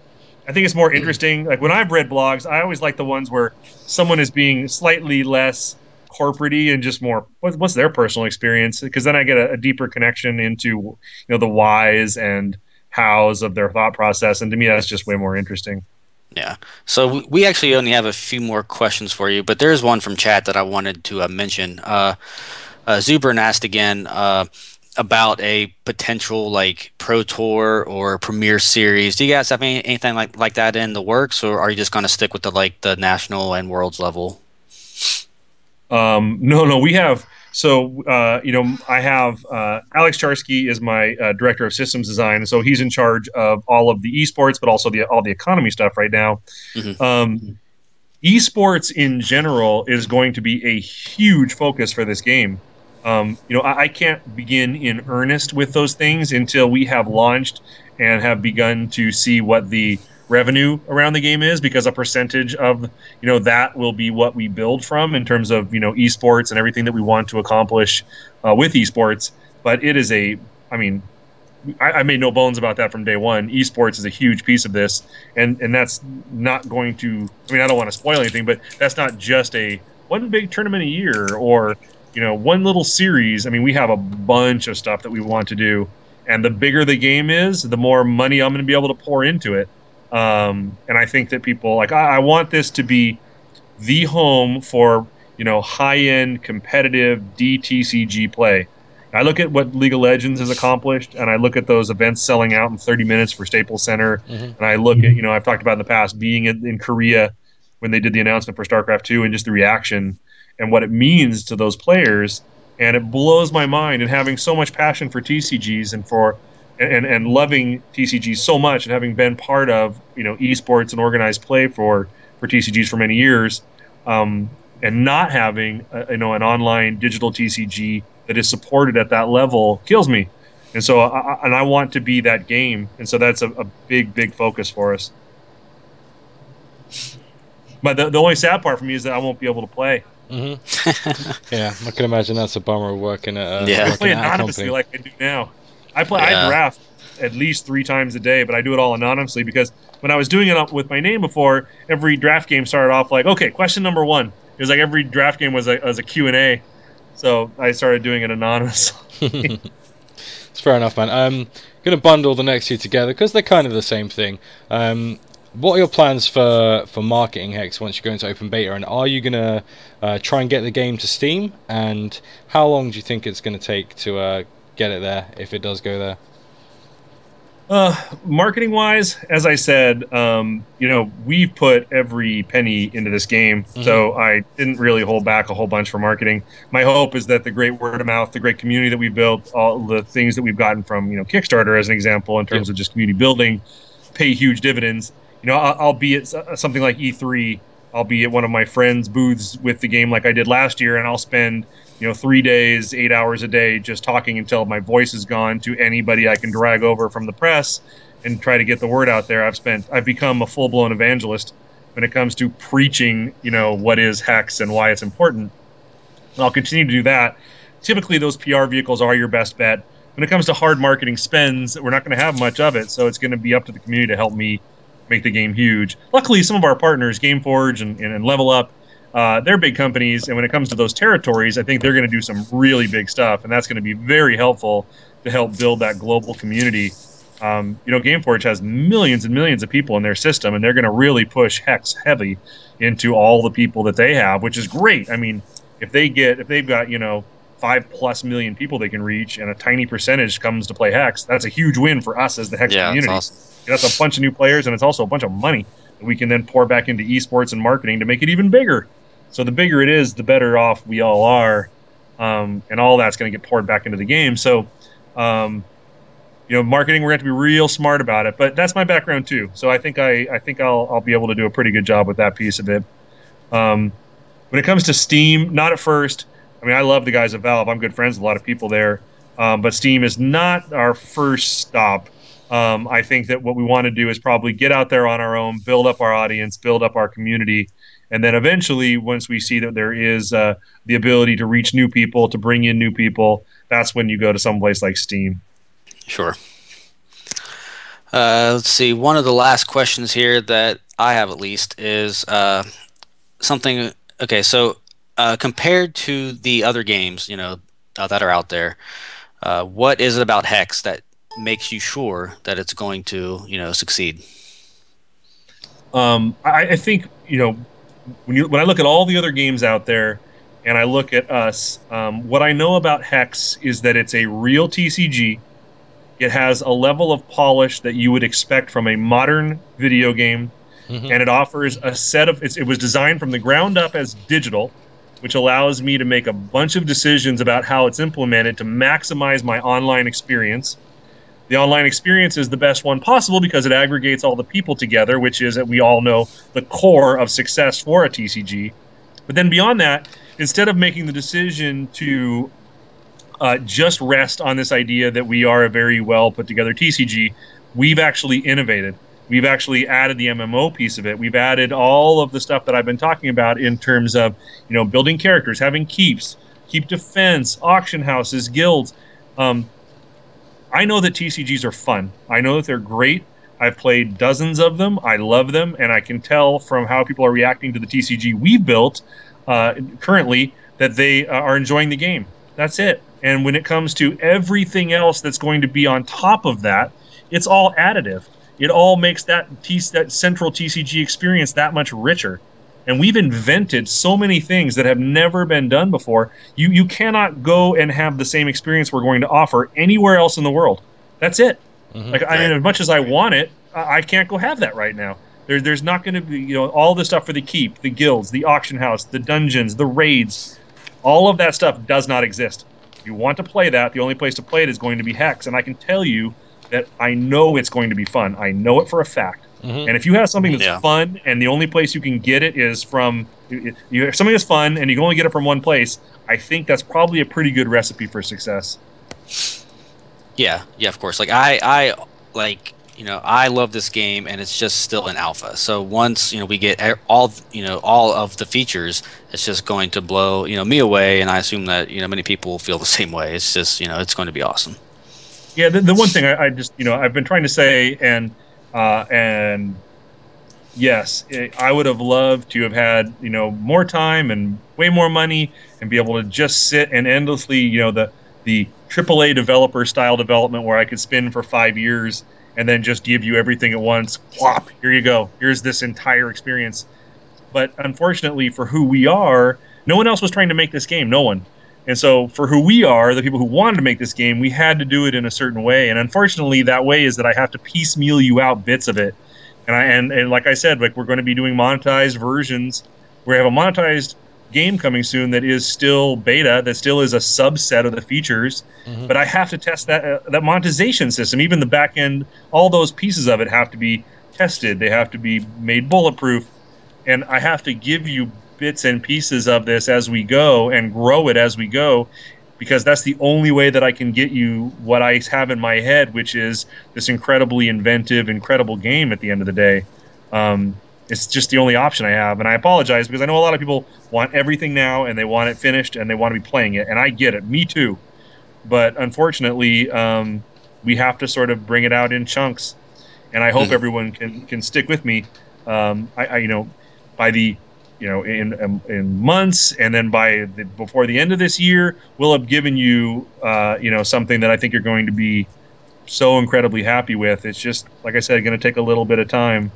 I think it's more interesting. Like, when I've read blogs, I always like the ones where someone is being slightly less corporate-y and just more what's their personal experience, because then I get a deeper connection into the whys and hows of their thought process, and to me that's just way more interesting. Yeah. So we actually only have a few more questions for you, but there is one from chat that I wanted to mention. Zubrin asked again about a potential like Pro Tour or Premier Series. Do you guys have anything like that in the works, or are you just going to stick with the national and worlds level? No, we have. So, I have Alex Charsky is my director of systems design. So he's in charge of all of the esports, but also all the economy stuff right now. Hmm. Um, Esports in general is going to be a huge focus for this game. I can't begin in earnest with those things until we have launched and have begun to see what the revenue around the game is, because a percentage of that will be what we build from in terms of esports and everything that we want to accomplish with esports. But it is I mean, I made no bones about that from day one. Esports is a huge piece of this, and that's not going to. I mean, I don't want to spoil anything, but that's not just a one big tournament a year or one little series. I mean, we have a bunch of stuff that we want to do, and the bigger the game is, the more money I'm going to be able to pour into it. And I think that people like I want this to be the home for high end competitive DTCG play. I look at what League of Legends has accomplished, and I look at those events selling out in 30 minutes for Staples Center, and I look at I've talked about in the past being in Korea when they did the announcement for StarCraft 2 and just the reaction and what it means to those players, and it blows my mind. And having so much passion for TCGs and loving TCGs so much, and having been part of esports and organized play for TCGs for many years, and not having an online digital TCG that is supported at that level kills me. And so I want to be that game, and so that's a big focus for us. But the only sad part for me is that I won't be able to play. Yeah, I can imagine that's a bummer working at I play anonymously like I do now. I draft at least 3 times a day, but I do it all anonymously because when I was doing it with my name before, every draft game started off like, okay, question number 1. It was like every draft game was a Q&A. So I started doing it anonymously. It's fair enough, man. I'm going to bundle the next 2 together because they're kind of the same thing. What are your plans for marketing Hex once you go into open beta, and are you going to try and get the game to Steam? And how long do you think it's going to take to get it there if it does go there? Marketing wise, as I said, we've put every penny into this game, so I didn't really hold back a whole bunch for marketing. My hope is that the great word of mouth, the great community that we've built, all the things that we've gotten from Kickstarter as an example in terms of just community building, pay huge dividends. I'll be at something like E3. I'll be at one of my friends' booths with the game like I did last year, and I'll spend 3 days, 8 hours a day just talking until my voice is gone to anybody I can drag over from the press and try to get the word out there. I've become a full-blown evangelist when it comes to preaching, what is Hex and why it's important. And I'll continue to do that. Typically, those PR vehicles are your best bet. When it comes to hard marketing spends, we're not going to have much of it, so it's going to be up to the community to help me make the game huge. Luckily, some of our partners, Gameforge and Level Up, they're big companies, and when it comes to those territories, I think they're going to do some really big stuff, and that's going to be very helpful to help build that global community. Gameforge has millions and millions of people in their system, and they're going to really push Hex heavy into all the people that they have, which is great. I mean, if they've got 5+ million people they can reach, and a tiny percentage comes to play Hex, that's a huge win for us as the Hex community. That's awesome. That's a bunch of new players, and it's also a bunch of money that we can then pour back into esports and marketing to make it even bigger. So the bigger it is, the better off we all are, and all that's going to get poured back into the game. So, marketing, we're going to have to be real smart about it. But that's my background too, so I think I'll be able to do a pretty good job with that piece of it. When it comes to Steam, not at first. I mean, I love the guys at Valve. I'm good friends with a lot of people there, but Steam is not our first stop. I think that what we want to do is probably get out there on our own, build up our audience, build up our community, and then eventually, once we see that there is the ability to reach new people, to bring in new people, that's when you go to someplace like Steam. Sure. Let's see. One of the last questions here that I have, at least, is something. Okay, so compared to the other games, that are out there, what is it about Hex that makes you sure that it's going to, succeed? I think, when I look at all the other games out there and I look at us, what I know about Hex is that it's a real TCG. It has a level of polish that you would expect from a modern video game, and it offers a set of. It was designed from the ground up as digital, which allows me to make a bunch of decisions about how it's implemented to maximize my online experience. The online experience is the best one possible because it aggregates all the people together, which is, we all know, the core of success for a TCG. But then beyond that, instead of making the decision to just rest on this idea that we are a very well put together TCG, we've actually innovated. We've actually added the MMO piece of it. We've added all of the stuff that I've been talking about in terms of, building characters, having keeps, keep defense, auction houses, guilds. I know that TCGs are fun. I know that they're great. I've played dozens of them. I love them, and I can tell from how people are reacting to the TCG we've built currently that they are enjoying the game. That's it. And when it comes to everything else that's going to be on top of that, it's all additive. It all makes that central TCG experience that much richer. And we've invented so many things that have never been done before. You cannot go and have the same experience we're going to offer anywhere else in the world. That's it. Like, I mean, as much as I want it, I can't go have that right now. There's not going to be, all the stuff for the keep, the guilds, the auction house, the dungeons, the raids. All of that stuff does not exist. If you want to play that, the only place to play it is going to be Hex. And I can tell you that I know it's going to be fun. I know it for a fact. And if you have something that's fun and the only place you can get it is from, you have something that's fun and you can only get it from one place, I think that's probably a pretty good recipe for success. Yeah, of course. Like I love this game, and it's just still in alpha. So once we get all of the features, it's just going to blow me away, and I assume that many people will feel the same way. It's just it's going to be awesome. Yeah, the one thing I just I've been trying to say, and yes, I would have loved to have had more time and way more money and be able to just sit and endlessly the AAA developer style development where I could spin for 5 years and then just give you everything at once. Whop, here you go. Here's this entire experience. But unfortunately for who we are, no one else was trying to make this game. No one. And so for who we are, the people who wanted to make this game, we had to do it in a certain way. And unfortunately, that way is that I have to piecemeal you out bits of it. And like I said, like, we're going to be doing monetized versions. We have a monetized game coming soon that is still beta, that still is a subset of the features. But I have to test that monetization system. Even the back end, all those pieces of it have to be tested. They have to be made bulletproof. And I have to give you bits and pieces of this as we go and grow it as we go, because that's the only way that I can get you what I have in my head, which is this incredibly inventive, incredible game at the end of the day. It's just the only option I have, and I apologize because I know a lot of people want everything now and they want it finished and they want to be playing it, and I get it. Me too. But unfortunately, we have to sort of bring it out in chunks, and I hope everyone can stick with me. By the in months, and then before the end of this year, we'll have given you something that I think you're going to be so incredibly happy with. It's just, like I said, going to take a little bit of time.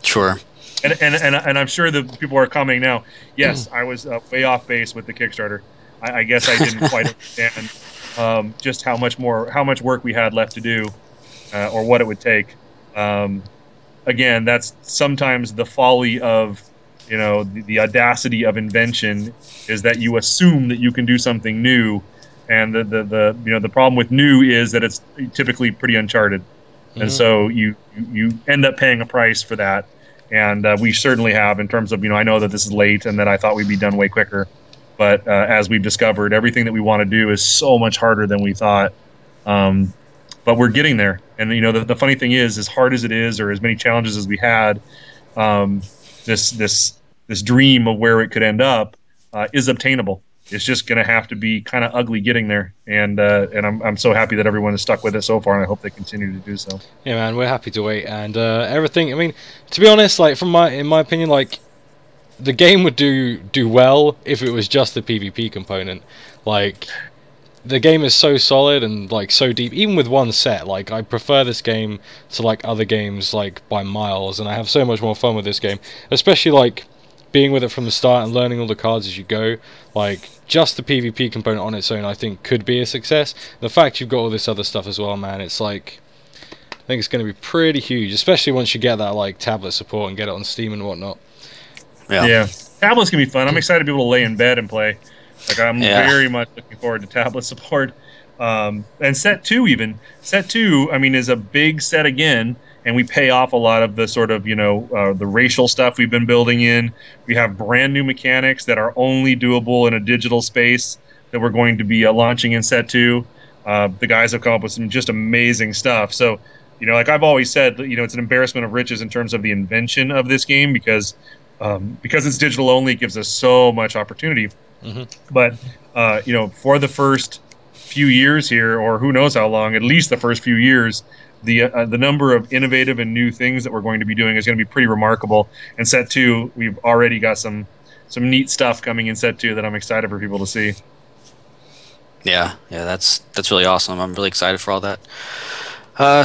Sure. And I'm sure that people are commenting now. Yes, I was way off base with the Kickstarter. I guess I didn't quite understand just how much work we had left to do, or what it would take. Again, that's sometimes the folly of, the audacity of invention, is that you assume that you can do something new, and the problem with new is that it's typically pretty uncharted, and so you end up paying a price for that, and we certainly have, in terms of I know that this is late and that I thought we'd be done way quicker, but as we've discovered, everything that we want to do is so much harder than we thought. But we're getting there. And, the funny thing is, as hard as it is, or as many challenges as we had, this dream of where it could end up is obtainable. It's just going to have to be kind of ugly getting there. And I'm so happy that everyone has stuck with it so far, and I hope they continue to do so. Yeah, man, we're happy to wait. And everything, I mean, to be honest, like, in my opinion, like, the game would do well if it was just the PvP component. Like, the game is so solid and like so deep, even with one set. Like, I prefer this game to like other games like by miles, and I have so much more fun with this game, especially like being with it from the start and learning all the cards as you go. Like, just the PvP component on its own I think could be a success. The fact you've got all this other stuff as well, man, it's like, I think it's going to be pretty huge, especially once you get that like tablet support and get it on Steam and whatnot. Yeah, tablets can be fun. I'm excited to be able to lay in bed and play. Like, I'm very much looking forward to tablet support. And set 2 even. Set 2, I mean, is a big set again, and we pay off a lot of the sort of, the racial stuff we've been building in. We have brand new mechanics that are only doable in a digital space that we're going to be launching in set 2. The guys have come up with some just amazing stuff. So, like I've always said, it's an embarrassment of riches in terms of the invention of this game because it's digital only, it gives us so much opportunity. But for the first few years here, or who knows how long, at least the first few years, the number of innovative and new things that we're going to be doing is going to be pretty remarkable. And set 2, we've already got some neat stuff coming in set 2 that I'm excited for people to see. Yeah, that's really awesome. I'm really excited for all that.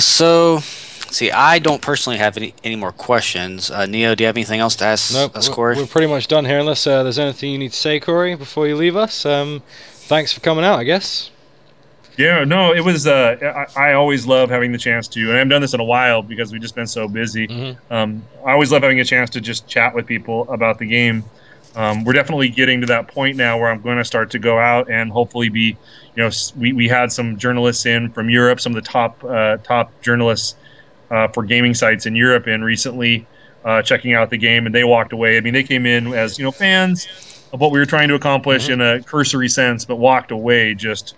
So, see, I don't personally have any more questions. Neo, do you have anything else to ask us, Cory? We're pretty much done here, unless there's anything you need to say, Cory, before you leave us. Thanks for coming out, I guess. Yeah, no, it was. I always love having the chance to, and I haven't done this in a while because we've just been so busy. I always love having a chance to just chat with people about the game. We're definitely getting to that point now where I'm going to start to go out and hopefully be, we had some journalists in from Europe, some of the top journalists for gaming sites in Europe, and recently checking out the game, and they walked away. I mean, they came in as fans of what we were trying to accomplish in a cursory sense, but walked away just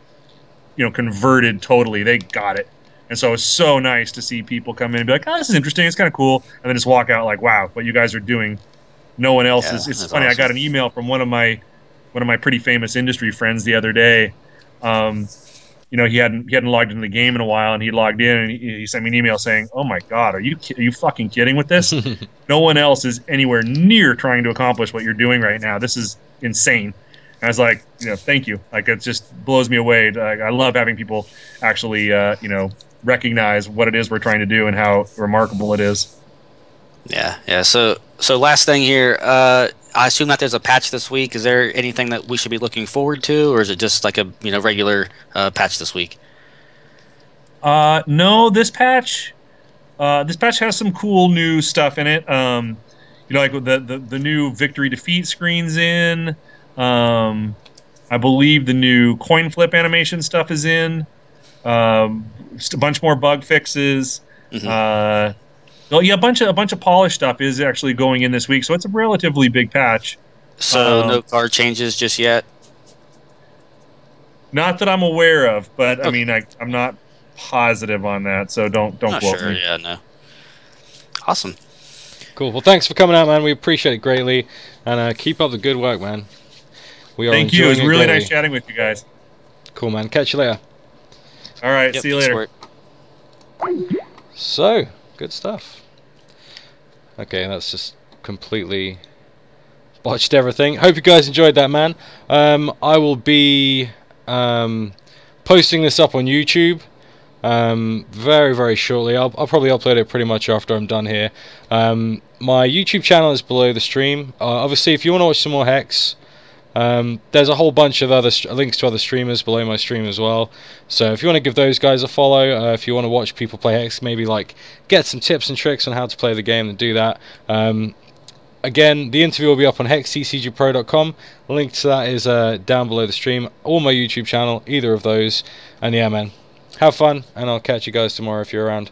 converted totally. They got it. And so it's so nice to see people come in and be like, oh, this is interesting, it's kind of cool, and then just walk out like, wow, what you guys are doing, no one else is. It's funny, awesome. I got an email from one of my pretty famous industry friends the other day. He hadn't logged into the game in a while, and he logged in and he sent me an email saying, "Oh my God, are you fucking kidding with this? No one else is anywhere near trying to accomplish what you're doing right now. This is insane." And I was like, thank you. Like, it just blows me away. I love having people actually, recognize what it is we're trying to do and how remarkable it is. Yeah. So last thing here. I assume that there's a patch this week. Is there anything that we should be looking forward to, or is it just like a regular patch this week? No, this patch has some cool new stuff in it. Like the new victory defeat screens in. I believe the new coin flip animation stuff is in. Just a bunch more bug fixes. Well, yeah, a bunch of polished stuff is actually going in this week, so it's a relatively big patch. So no card changes just yet? Not that I'm aware of, but okay. I mean, I'm not positive on that, so don't quote me. Yeah, no. Awesome. Cool. Well, thanks for coming out, man. We appreciate it greatly, and keep up the good work, man. Thank you. It was really nice chatting with you guys. Cool, man. Catch you later. All right. See you later. So, good stuff. Okay, that's just completely botched everything. Hope you guys enjoyed that, man. I will be posting this up on YouTube very, very shortly. I'll probably upload it pretty much after I'm done here. My YouTube channel is below the stream. Obviously, if you want to watch some more Hex, there's a whole bunch of other links to other streamers below my stream as well. So if you want to give those guys a follow, if you want to watch people play Hex, maybe like get some tips and tricks on how to play the game, and do that. Again, the interview will be up on hexccgpro.com. Link to that is down below the stream, or my YouTube channel, either of those. And yeah, man, have fun, and I'll catch you guys tomorrow if you're around.